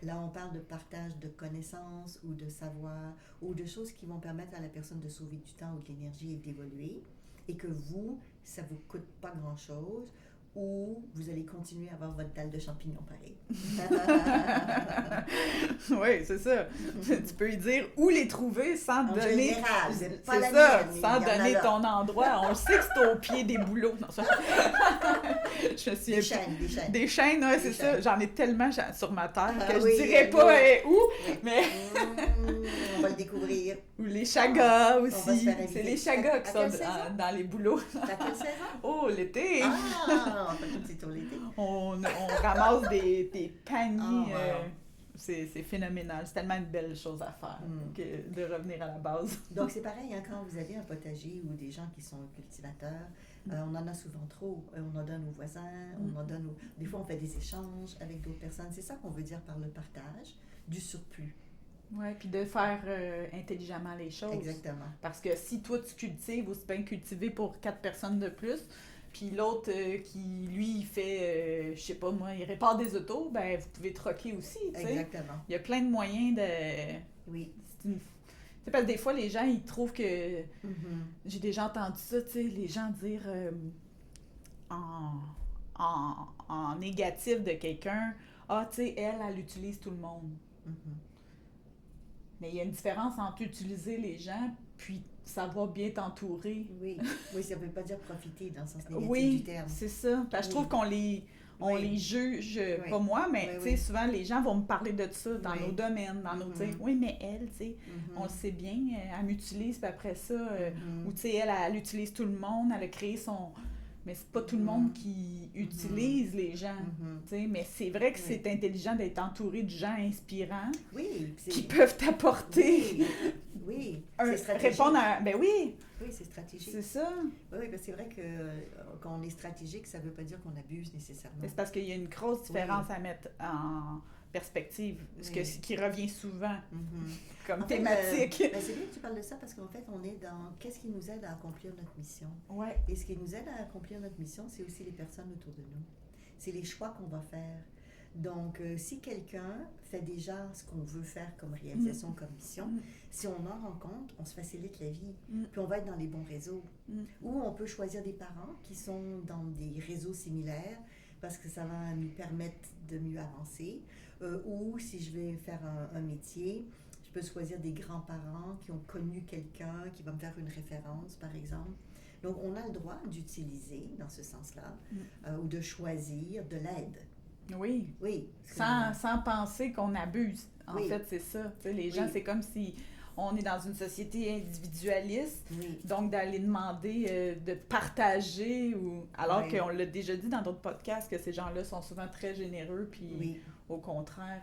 Là, on parle de partage de connaissances ou de savoir ou de choses qui vont permettre à la personne de sauver du temps ou de l'énergie et d'évoluer. Et que vous, ça vous coûte pas grand-chose. Ou vous allez continuer à avoir votre dalle de champignons pareil. Oui, c'est ça. Tu peux lui dire où les trouver sans donner... Général, c'est ça, sans donner ton endroit. On le sait que c'est au pied des bouleaux. Non, ça... Je me suis... Des chaînes. Des chaînes, oui, c'est ça. J'en ai tellement sur ma terre que je dirais pas où, mais... On va le découvrir. Ou les chagas aussi. C'est les chagas qui sont dans les bouleaux. À quelle saison? Oh, l'été! On ramasse des paniers. C'est phénoménal. C'est tellement une belle chose à faire que de revenir à la base. Donc, c'est pareil, quand vous avez un potager ou des gens qui sont cultivateurs, on en a souvent trop. On en donne aux voisins, on en donne des fois, on fait des échanges avec d'autres personnes. C'est ça qu'on veut dire par le partage. du surplus. Oui, puis de faire intelligemment les choses. Exactement. Parce que si toi, tu cultives, aussi bien cultiver pour 4 personnes de plus, puis l'autre qui, lui, il fait, je sais pas moi, il répare des autos, ben vous pouvez troquer aussi, tu sais. Exactement. Il y a plein de moyens de... Oui. C'est parce que des fois, les gens, ils trouvent que... Mm-hmm. J'ai déjà entendu ça, tu sais, les gens dire en négatif de quelqu'un, « Ah, tu sais, elle utilise tout le monde. Mm-hmm. » Mais il y a une différence entre utiliser les gens puis savoir bien t'entourer. Oui, oui, ça ne veut pas dire profiter dans le sens négatif Oui, du terme. c'est ça. Parce que je trouve qu'on les juge, pas moi, mais tu sais, souvent les gens vont me parler de ça dans nos domaines, dans nos dire, oui, mais elle, tu sais, on le sait bien, elle m'utilise, puis après ça, ou tu sais, elle utilise tout le monde, elle a créé son... Mais c'est pas tout le monde qui utilise les gens, tu sais, mais c'est vrai que c'est intelligent d'être entouré de gens inspirants qui peuvent t'apporter c'est stratégique. Répondre à... Ben oui! Oui, c'est stratégique. C'est ça. Oui, parce que c'est vrai que quand on est stratégique, ça ne veut pas dire qu'on abuse nécessairement. C'est parce qu'il y a une grosse différence à mettre en perspective, ce qui revient souvent comme thématique. C'est bien que tu parles de ça parce qu'en fait, on est dans qu'est-ce qui nous aide à accomplir notre mission. Ouais. Et ce qui nous aide à accomplir notre mission, c'est aussi les personnes autour de nous. C'est les choix qu'on va faire. Donc, si quelqu'un fait déjà ce qu'on veut faire comme réalisation, comme mission, si on en rend compte, on se facilite la vie. Puis on va être dans les bons réseaux. Ou on peut choisir des parents qui sont dans des réseaux similaires parce que ça va nous permettre de mieux avancer. Ou si je vais faire un métier, je peux choisir des grands-parents qui ont connu quelqu'un qui va me faire une référence, par exemple. Donc, on a le droit d'utiliser, dans ce sens-là, ou de choisir de l'aide. Oui. Oui. Sans penser qu'on abuse. En fait, c'est ça. T'sais, les gens, c'est comme si on est dans une société individualiste, donc d'aller demander de partager, alors qu'on l'a déjà dit dans d'autres podcasts, que ces gens-là sont souvent très généreux, puis au contraire...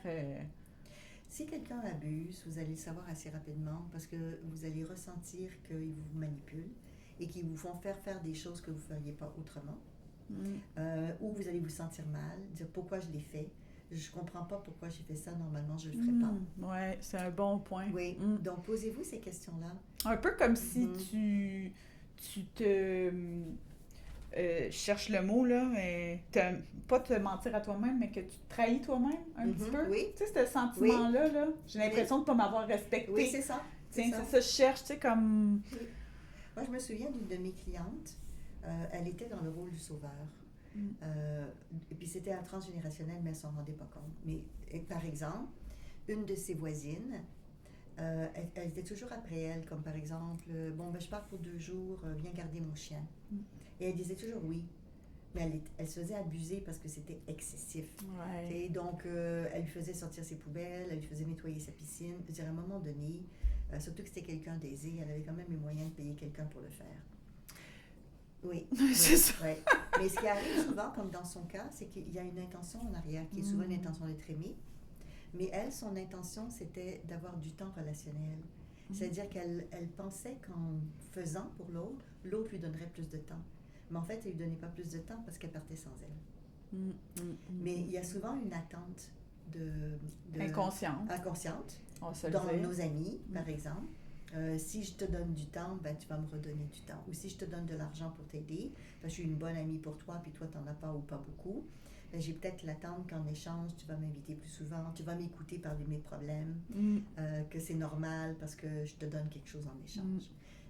Si quelqu'un abuse, vous allez le savoir assez rapidement parce que vous allez ressentir qu'ils vous manipulent et qu'ils vous font faire des choses que vous ne feriez pas autrement. Ou vous allez vous sentir mal, dire pourquoi je l'ai fait. Je comprends pas pourquoi j'ai fait ça, normalement je le ferais pas. Oui, c'est un bon point. Oui, donc posez-vous ces questions-là. Un peu comme si tu te... cherche le mot, là, mais pas te mentir à toi-même, mais que tu te trahis toi-même un petit peu. Oui. Tu sais, ce sentiment-là, là, j'ai l'impression de ne pas m'avoir respecté. Oui, c'est ça. C'est ça, je cherche, tu sais, comme... Oui. Moi, je me souviens d'une de mes clientes, elle était dans le rôle du sauveur. Et puis c'était un transgénérationnel, mais elle ne s'en rendait pas compte. Mais par exemple, une de ses voisines, elle était toujours après elle, comme par exemple, bon, ben, je pars pour 2 jours, viens garder mon chien. Et elle disait toujours oui. Mais elle se faisait abuser parce que c'était excessif. Et donc, elle lui faisait sortir ses poubelles, elle lui faisait nettoyer sa piscine. Je veux dire, à un moment donné, surtout que c'était quelqu'un d'aisé, elle avait quand même les moyens de payer quelqu'un pour le faire. Oui. C'est ça. Ouais. Mais ce qui arrive souvent, comme dans son cas, c'est qu'il y a une intention en arrière, qui est souvent une intention d'être aimée. Mais elle, son intention, c'était d'avoir du temps relationnel. C'est-à-dire qu'elle pensait qu'en faisant pour l'autre, l'autre lui donnerait plus de temps. Mais en fait, elle ne lui donnait pas plus de temps parce qu'elle partait sans elle. Mais il y a souvent une attente inconsciente dans nos amis, par exemple. Si je te donne du temps, ben, tu vas me redonner du temps. Ou si je te donne de l'argent pour t'aider, ben, je suis une bonne amie pour toi, puis toi, tu n'en as pas ou pas beaucoup. Ben, j'ai peut-être l'attente qu'en échange, tu vas m'inviter plus souvent, tu vas m'écouter parler de mes problèmes, que c'est normal parce que je te donne quelque chose en échange.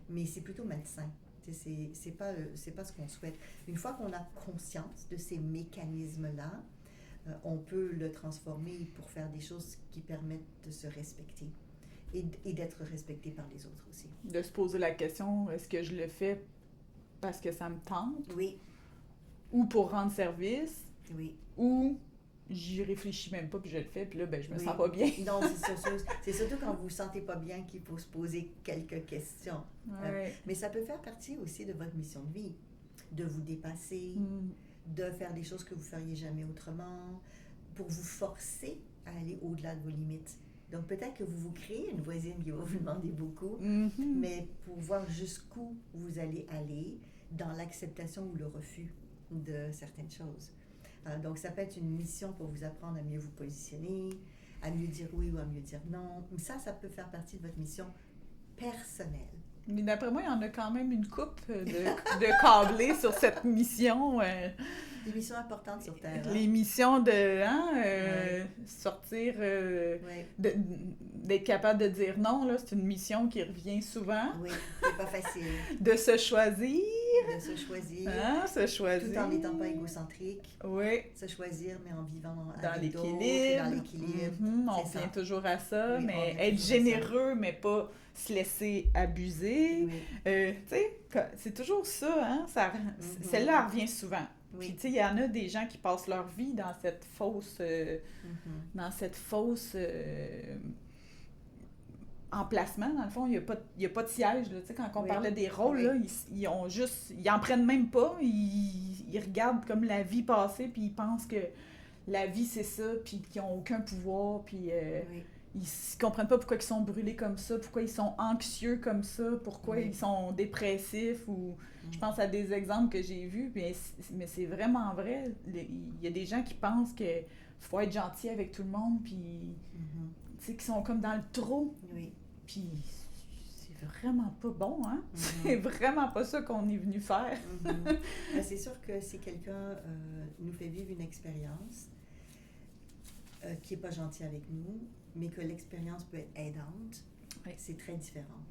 Mais c'est plutôt malsain. C'est pas ce qu'on souhaite. Une fois qu'on a conscience de ces mécanismes-là, on peut le transformer pour faire des choses qui permettent de se respecter. Et d'être respecté par les autres aussi. De se poser la question, est-ce que je le fais parce que ça me tente? Oui. Ou pour rendre service? Oui. Ou j'y réfléchis même pas puis je le fais, puis là, ben, je me sens pas bien. Non, c'est surtout quand vous vous sentez pas bien qu'il faut se poser quelques questions. Mais ça peut faire partie aussi de votre mission de vie. De vous dépasser, de faire des choses que vous feriez jamais autrement, pour vous forcer à aller au-delà de vos limites. Donc, peut-être que vous créez une voisine qui va vous demander beaucoup, mais pour voir jusqu'où vous allez aller dans l'acceptation ou le refus de certaines choses. Donc, ça peut être une mission pour vous apprendre à mieux vous positionner, à mieux dire oui ou à mieux dire non. Ça peut faire partie de votre mission personnelle. Mais d'après moi, il y en a quand même une couple de câblés sur cette mission. Des missions importantes sur Terre. Hein? Les missions de sortir, Ouais. d'être capable de dire non, là, c'est une mission qui revient souvent. Oui, c'est pas facile De se choisir. de se choisir. Hein, se choisir. Tout en n'étant pas égocentrique. Oui. Se choisir, mais en vivant Dans avec d'autres, l'équilibre. dans l'équilibre. On C'est revient ça. toujours à ça, Oui, on mais revient être toujours à généreux, mais pas se laisser abuser. Oui. Tu sais, c'est toujours ça, hein? Celle-là, elle revient souvent. Oui. Puis, tu sais, il y en a des gens qui passent leur vie dans cette fausse... emplacement, dans le fond, il n'y a pas de siège, là. Tu sais, quand on Oui. parlait des rôles, là, ils ont juste... Ils en prennent même pas, ils regardent comme la vie passer, puis ils pensent que la vie, c'est ça, puis qu'ils n'ont aucun pouvoir, puis Oui. ils comprennent pas pourquoi ils sont brûlés comme ça, pourquoi ils sont anxieux comme ça, pourquoi Oui. ils sont dépressifs, ou... Je pense à des exemples que j'ai vus, mais c'est vraiment vrai. Il y a des gens qui pensent que faut être gentil avec tout le monde, puis tu sais, qui sont comme dans le trop. Oui. Puis c'est vraiment pas bon, hein? Mhm. C'est vraiment pas ça qu'on est venu faire. Ben, c'est sûr que si quelqu'un nous fait vivre une expérience qui n'est pas gentille avec nous, mais que l'expérience peut être aidante, Oui. c'est très différent.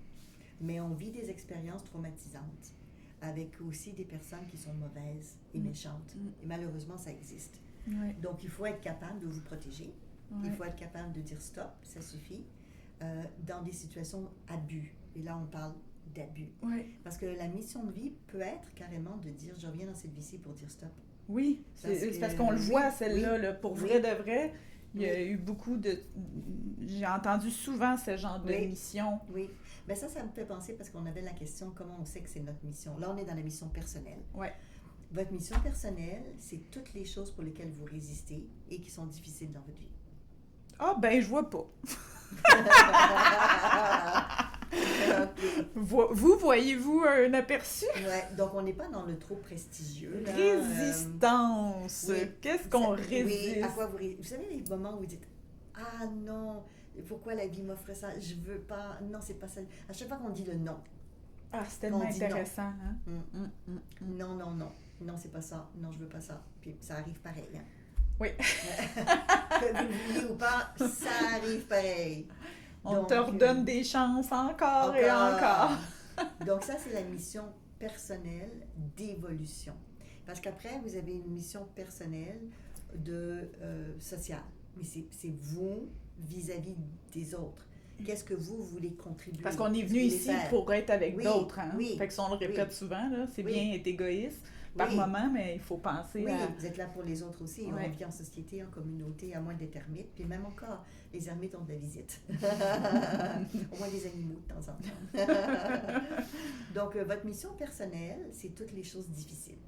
Mais on vit des expériences traumatisantes avec aussi des personnes qui sont mauvaises et méchantes. Et malheureusement, ça existe. Ouais. Donc, il faut être capable de vous protéger. Ouais. Il faut être capable de dire stop, ça suffit, dans des situations abus. Et là, on parle d'abus. Ouais. Parce que la mission de vie peut être carrément de dire, je reviens dans cette vie-ci pour dire stop. Oui, c'est parce qu'on le voit, celle-là, là, pour vrai de vrai. Il y a eu beaucoup de... J'ai entendu souvent ce genre de mission. Oui. Ben ça me fait penser parce qu'on avait la question comment on sait que c'est notre mission. Là, on est dans la mission personnelle. Ouais. Votre mission personnelle, c'est toutes les choses pour lesquelles vous résistez et qui sont difficiles dans votre vie. Ah, ben, je vois pas. Okay. Vous, voyez-vous un aperçu? Ouais, donc on n'est pas dans le trop prestigieux. Là. Résistance. Oui. Qu'est-ce qu'on résiste? Oui, à quoi vous résistez? Vous savez les moments où vous dites « Ah non, pourquoi la vie m'offre ça? Je veux pas. Non, c'est pas ça. » À chaque fois qu'on dit le non. Ah, c'est tellement On dit non. intéressant, hein? Non, non, non. Non, c'est pas ça. Non, je veux pas ça. Puis ça arrive pareil. Hein. Oui. Que vous le vouliez ou pas, ça arrive pareil. On Donc, te redonne des chances encore et encore. Donc ça, c'est la mission personnelle d'évolution. Parce qu'après, vous avez une mission personnelle de sociale. Mais c'est vous vis-à-vis des autres. Qu'est-ce que vous voulez contribuer? Parce qu'on est venu ici pour être avec d'autres. Hein? Oui. Fait que ça, on le répète souvent, là, c'est bien être égoïste par moment, mais il faut penser à... vous êtes là pour les autres aussi. On vit en société, en communauté, à moins d'être ermite. Puis même encore, les ermites ont de la visite. Au moins des animaux de temps en temps. Donc, votre mission personnelle, c'est toutes les choses difficiles.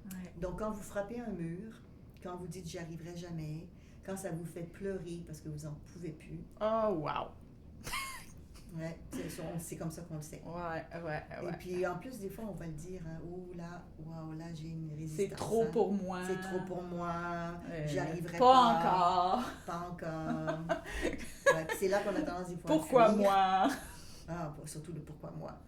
Ouais. Donc, quand vous frappez un mur, quand vous dites « j'y arriverai jamais », quand ça vous fait pleurer parce que vous n'en pouvez plus. Oh, wow! Ouais, c'est comme ça qu'on le sait. Ouais. Et puis, en plus, des fois, on va le dire, hein, oh là, wow, là, j'ai une résistance. C'est trop pour moi. C'est trop pour moi. J'y arriverai pas. Pas encore. Ouais, c'est là qu'on a tendance des fois Pourquoi à fuir. moi? Ah, surtout le pourquoi moi.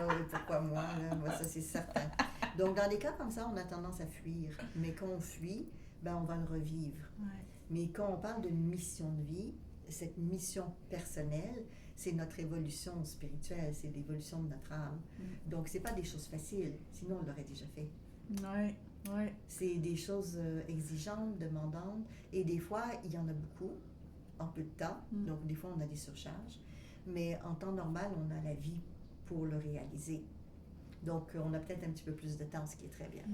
Oui, pourquoi moi, là, moi, ça c'est certain. Donc, dans des cas comme ça, on a tendance à fuir. Mais quand on fuit, ben, on va le revivre. Ouais. Mais quand on parle de mission de vie, cette mission personnelle, c'est notre évolution spirituelle, c'est l'évolution de notre âme. Donc, c'est pas des choses faciles, sinon on l'aurait déjà fait. Ouais. C'est des choses exigeantes, demandantes, et des fois, il y en a beaucoup, en peu de temps, donc des fois, on a des surcharges, mais en temps normal, on a la vie pour le réaliser. Donc, on a peut-être un petit peu plus de temps, ce qui est très bien,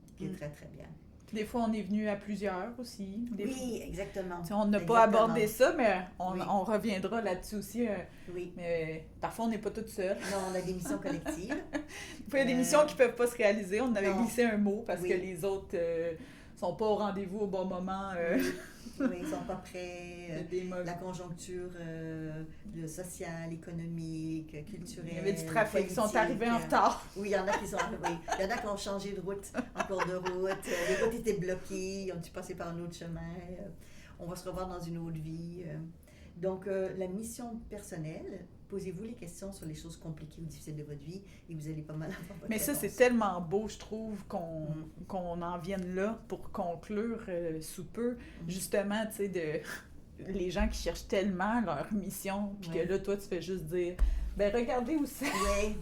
ce qui est très, très bien. Des fois, on est venu à plusieurs aussi. Oui, exactement. On n'a pas abordé ça, mais on reviendra là-dessus aussi. Oui. Mais parfois, on n'est pas toutes seules. Non, on a des missions collectives. Des fois, il y a des missions qui ne peuvent pas se réaliser. On avait glissé un mot parce que les autres ne sont pas au rendez-vous au bon moment. Oui, ils ne sont pas prêts. La conjoncture sociale, économique, culturelle. Il y avait du trafic, ils sont arrivés en retard. Oui, il y en a qui sont arrivés. Oui. Il y en a qui ont changé de route en cours de route. Les routes étaient bloquées, ils ont dû passer par un autre chemin. On va se revoir dans une autre vie. Donc, la mission personnelle, posez-vous les questions sur les choses compliquées ou difficiles de votre vie et vous allez pas mal avoir votre Mais ça, c'est réponse. tellement beau, je trouve, qu'on Mm. qu'on en vienne là pour conclure sous peu, Mm. justement, tu sais, de les gens qui cherchent tellement leur mission, puis Ouais. que là, toi, tu fais juste dire, ben regardez où ça, Oui,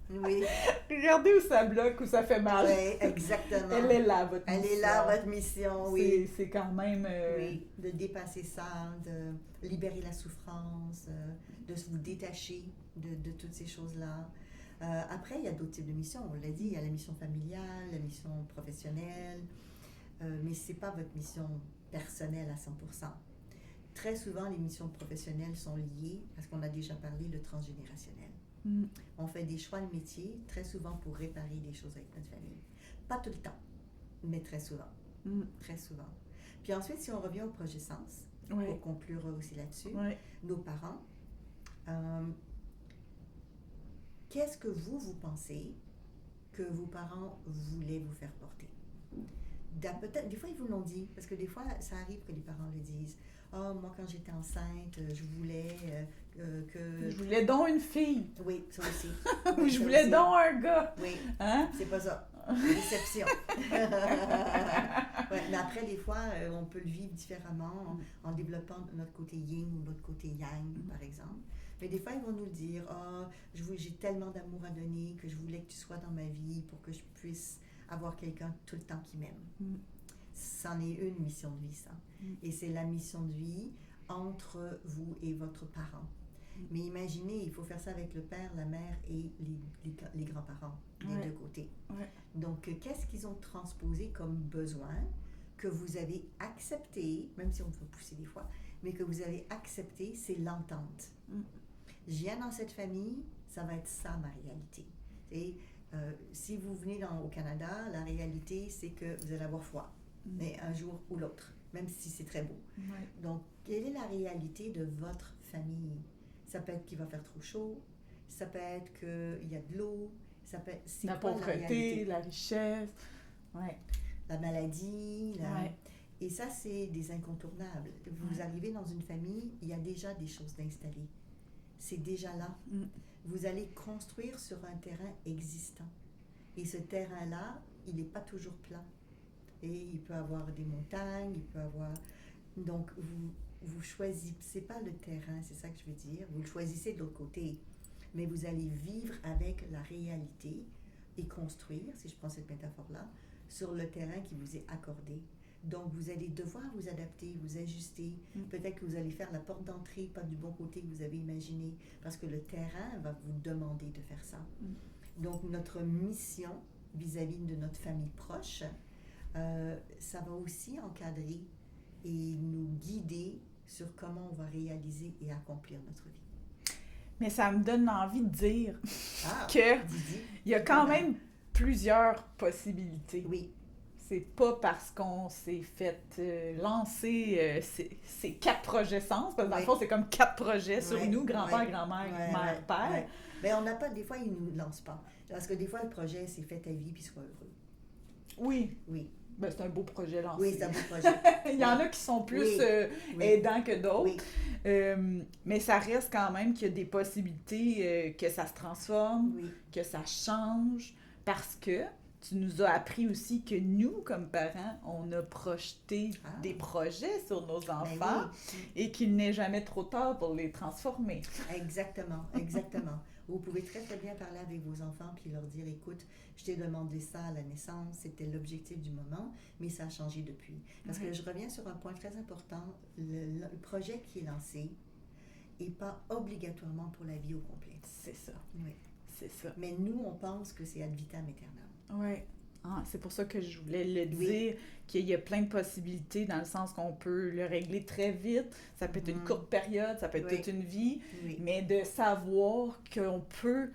oui, regardez où ça bloque, où ça fait mal. oui, exactement. Elle est là, votre Elle mission. est là, votre mission, oui. C'est quand même... Oui, de dépasser ça, de libérer la souffrance, de vous détacher de toutes ces choses-là. Après, il y a d'autres types de missions. On l'a dit, il y a la mission familiale, la mission professionnelle, mais ce n'est pas votre mission personnelle à 100%. Très souvent, les missions professionnelles sont liées, parce qu'on a déjà parlé, le transgénérationnel. Mm. On fait des choix de métier très souvent pour réparer des choses avec notre famille. Pas tout le temps, mais très souvent. Mm. Très souvent. Puis ensuite, si on revient au projet Sens, Ouais. pour conclure aussi là-dessus, Ouais. nos parents, qu'est-ce que vous pensez que vos parents voulaient vous faire porter? Peut-être, des fois, ils vous l'ont dit, parce que des fois, ça arrive que les parents le disent. « Ah, moi, quand j'étais enceinte, je voulais que... » Je voulais donc une fille. Oui, ça aussi. Ou Oui, je ça voulais aussi. donc un gars. Oui, Hein? c'est pas ça. Déception. Ouais, mais après, des fois, on peut le vivre différemment en développant notre côté yin ou notre côté yang, par exemple. Mais des fois, ils vont nous le dire, « Ah, j'ai tellement d'amour à donner que je voulais que tu sois dans ma vie pour que je puisse avoir quelqu'un tout le temps qui m'aime. Mm. » C'en est une mission de vie, ça. Et c'est la mission de vie entre vous et votre parent. Mais imaginez, il faut faire ça avec le père, la mère et les grands-parents, des Ouais. deux côtés. Ouais. Donc, qu'est-ce qu'ils ont transposé comme besoin que vous avez accepté, même si on peut pousser des fois, mais que vous avez accepté, c'est l'entente. Mm. Je viens dans cette famille, ça va être ça ma réalité. Et, si vous venez au Canada, la réalité, c'est que vous allez avoir froid, mais un jour ou l'autre, même si c'est très beau. Ouais. Donc, quelle est la réalité de votre famille? Ça peut être qu'il va faire trop chaud, ça peut être qu'il y a de l'eau, ça peut être... c'est La quoi pauvreté, réalité? la richesse. Ouais. La maladie, Ouais. Et ça, c'est des incontournables. Vous Ouais. arrivez dans une famille, il y a déjà des choses d'installées. C'est déjà là. Mm. Vous allez construire sur un terrain existant. Et ce terrain-là, il n'est pas toujours plat. Et il peut avoir des montagnes, il peut avoir... Donc, vous choisissez pas le terrain, c'est ça que je veux dire. Vous le choisissez de l'autre côté. Mais vous allez vivre avec la réalité et construire, si je prends cette métaphore-là, sur le terrain qui vous est accordé. Donc, vous allez devoir vous adapter, vous ajuster. Peut-être que vous allez faire la porte d'entrée, pas du bon côté que vous avez imaginé, parce que le terrain va vous demander de faire ça. Donc, notre mission vis-à-vis de notre famille proche, ça va aussi encadrer et nous guider sur comment on va réaliser et accomplir notre vie. Mais ça me donne envie de dire Ah, que Didi. il y a quand même plusieurs possibilités. Oui, C'est pas parce qu'on s'est fait lancer ces 4 projets Sens, parce que dans le Oui. fond, c'est comme 4 projets sur Ouais, nous, grand-père, ouais, grand-mère, ouais, mère, ouais, père. ouais. Mais on n'a pas, des fois, ils ne nous lancent pas. Parce que des fois, le projet, c'est fais ta vie puis sois heureux. Oui, Oui, ben, c'est un beau projet lancé. oui, c'est un beau projet. Il y en a qui sont plus Oui, oui. aidants que d'autres. Oui, Mais ça reste quand même qu'il y a des possibilités que ça se transforme, oui, que ça change, parce que tu nous as appris aussi que nous, comme parents, on a projeté Ah. des projets sur nos Ben enfants et qu'il n'est jamais trop tard pour les transformer. exactement, exactement. Vous pouvez très très bien parler avec vos enfants puis leur dire, écoute, je t'ai demandé ça à la naissance, c'était l'objectif du moment, mais ça a changé depuis. Parce que je reviens sur un point très important, le projet qui est lancé n'est pas obligatoirement pour la vie au complet. C'est ça, Oui. c'est ça. Mais nous, on pense que c'est ad vitam aeternam. Oui. Ah, c'est pour ça que je voulais le Oui. dire, qu'il y a plein de possibilités dans le sens qu'on peut le régler très vite. Ça peut être une courte période, ça peut être Oui. toute une vie, Oui. mais de savoir qu'on peut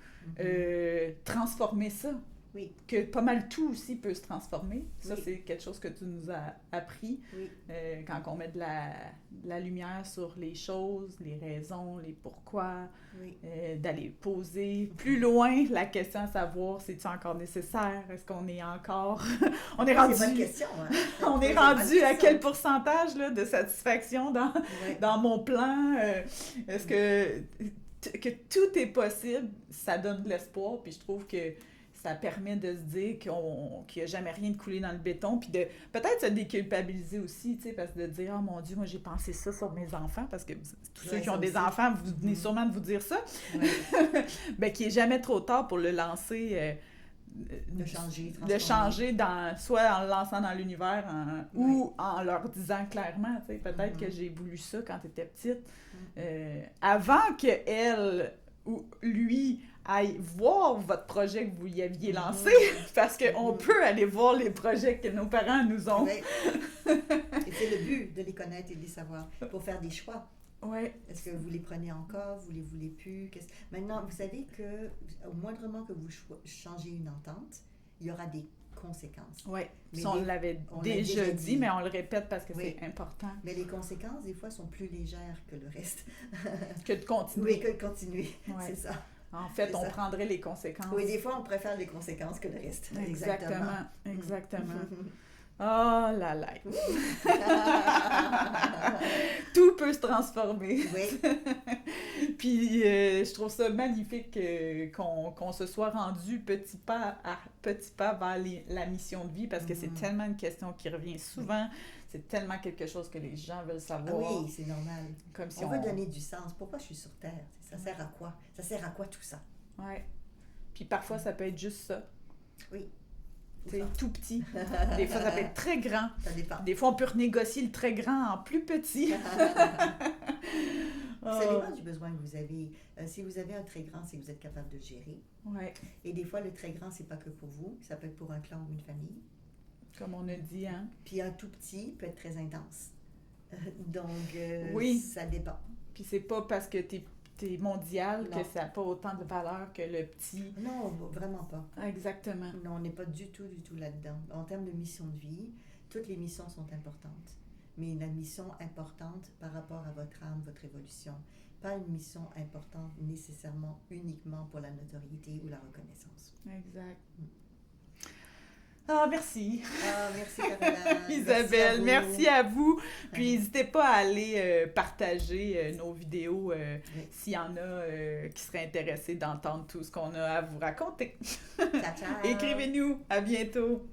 transformer ça. Oui. que pas mal tout aussi peut se transformer. Ça, Oui. c'est quelque chose que tu nous as appris. Oui. Quand on met de la lumière sur les choses, les raisons, les pourquoi, Oui. d'aller poser plus loin la question à savoir, c'est-tu encore nécessaire? Est-ce qu'on est encore... on est rendu... C'est bonne question, hein? On est rendu à quel pourcentage là, de satisfaction Oui. dans mon plan? Est-ce que tout est possible? Ça donne de l'espoir, puis je trouve que ça permet de se dire qu'il n'y a jamais rien de coulé dans le béton, puis de peut-être se déculpabiliser aussi, tu sais, parce que de dire « Oh mon Dieu, moi j'ai pensé ça sur mes enfants », parce que tous ceux qui ont des enfants, vous venez sûrement de vous dire ça, ben qu'il n'est jamais trop tard pour le lancer... de changer soit en le lançant dans l'univers ou en leur disant clairement, tu sais, peut-être que j'ai voulu ça quand tu étais petite, avant que elle ou lui aille voir votre projet que vous y aviez lancé, parce qu'on peut aller voir les projets que nos parents nous ont. Et c'est le but de les connaître et de les savoir pour faire des choix. Ouais. Est-ce que vous les prenez encore, vous les voulez plus? Maintenant, vous savez que au moindrement que vous changez une entente, il y aura des conséquences. Oui, on l'avait déjà dit, mais on le répète parce que c'est important. Mais les conséquences, des fois, sont plus légères que le reste. Que de continuer. Oui, que de continuer, c'est ça. En fait, on prendrait les conséquences. Oui, des fois, on préfère les conséquences que le reste. Exactement. Oh là là! Tout peut se transformer. Oui. Puis je trouve ça magnifique qu'on se soit rendu petit pas vers la mission de vie, parce que c'est tellement une question qui revient souvent. C'est tellement quelque chose que les gens veulent savoir. Oui, c'est normal. Comme si on veut donner du sens. Pourquoi je suis sur Terre? Ça sert à quoi? Ça sert à quoi tout ça? Oui. Puis parfois, ça peut être juste ça. Oui. C'est tout petit. Des fois, ça peut être très grand. Ça dépend. Des fois, on peut renégocier le très grand en plus petit. Ça dépend du besoin que vous avez. Si vous avez un très grand, c'est que vous êtes capable de le gérer. Ouais. Et des fois, le très grand, c'est pas que pour vous. Ça peut être pour un clan ou une famille. Comme on a dit, hein. Puis un tout petit peut être très intense. Donc, oui. Ça dépend. Puis c'est pas parce que t'es mondial que ça n'a pas autant de valeur que le petit. Non, vraiment pas. Exactement. Non, on n'est pas du tout là-dedans. En termes de mission de vie, toutes les missions sont importantes. Mais la mission importante par rapport à votre âme, votre évolution. Pas une mission importante nécessairement uniquement pour la notoriété ou la reconnaissance. Exact. Ah, merci. Ah, merci Caroline. Isabelle, merci à vous. Puis n'hésitez pas à aller partager nos vidéos s'il y en a qui seraient intéressés d'entendre tout ce qu'on a à vous raconter. Ciao, ciao. Écrivez-nous. À bientôt.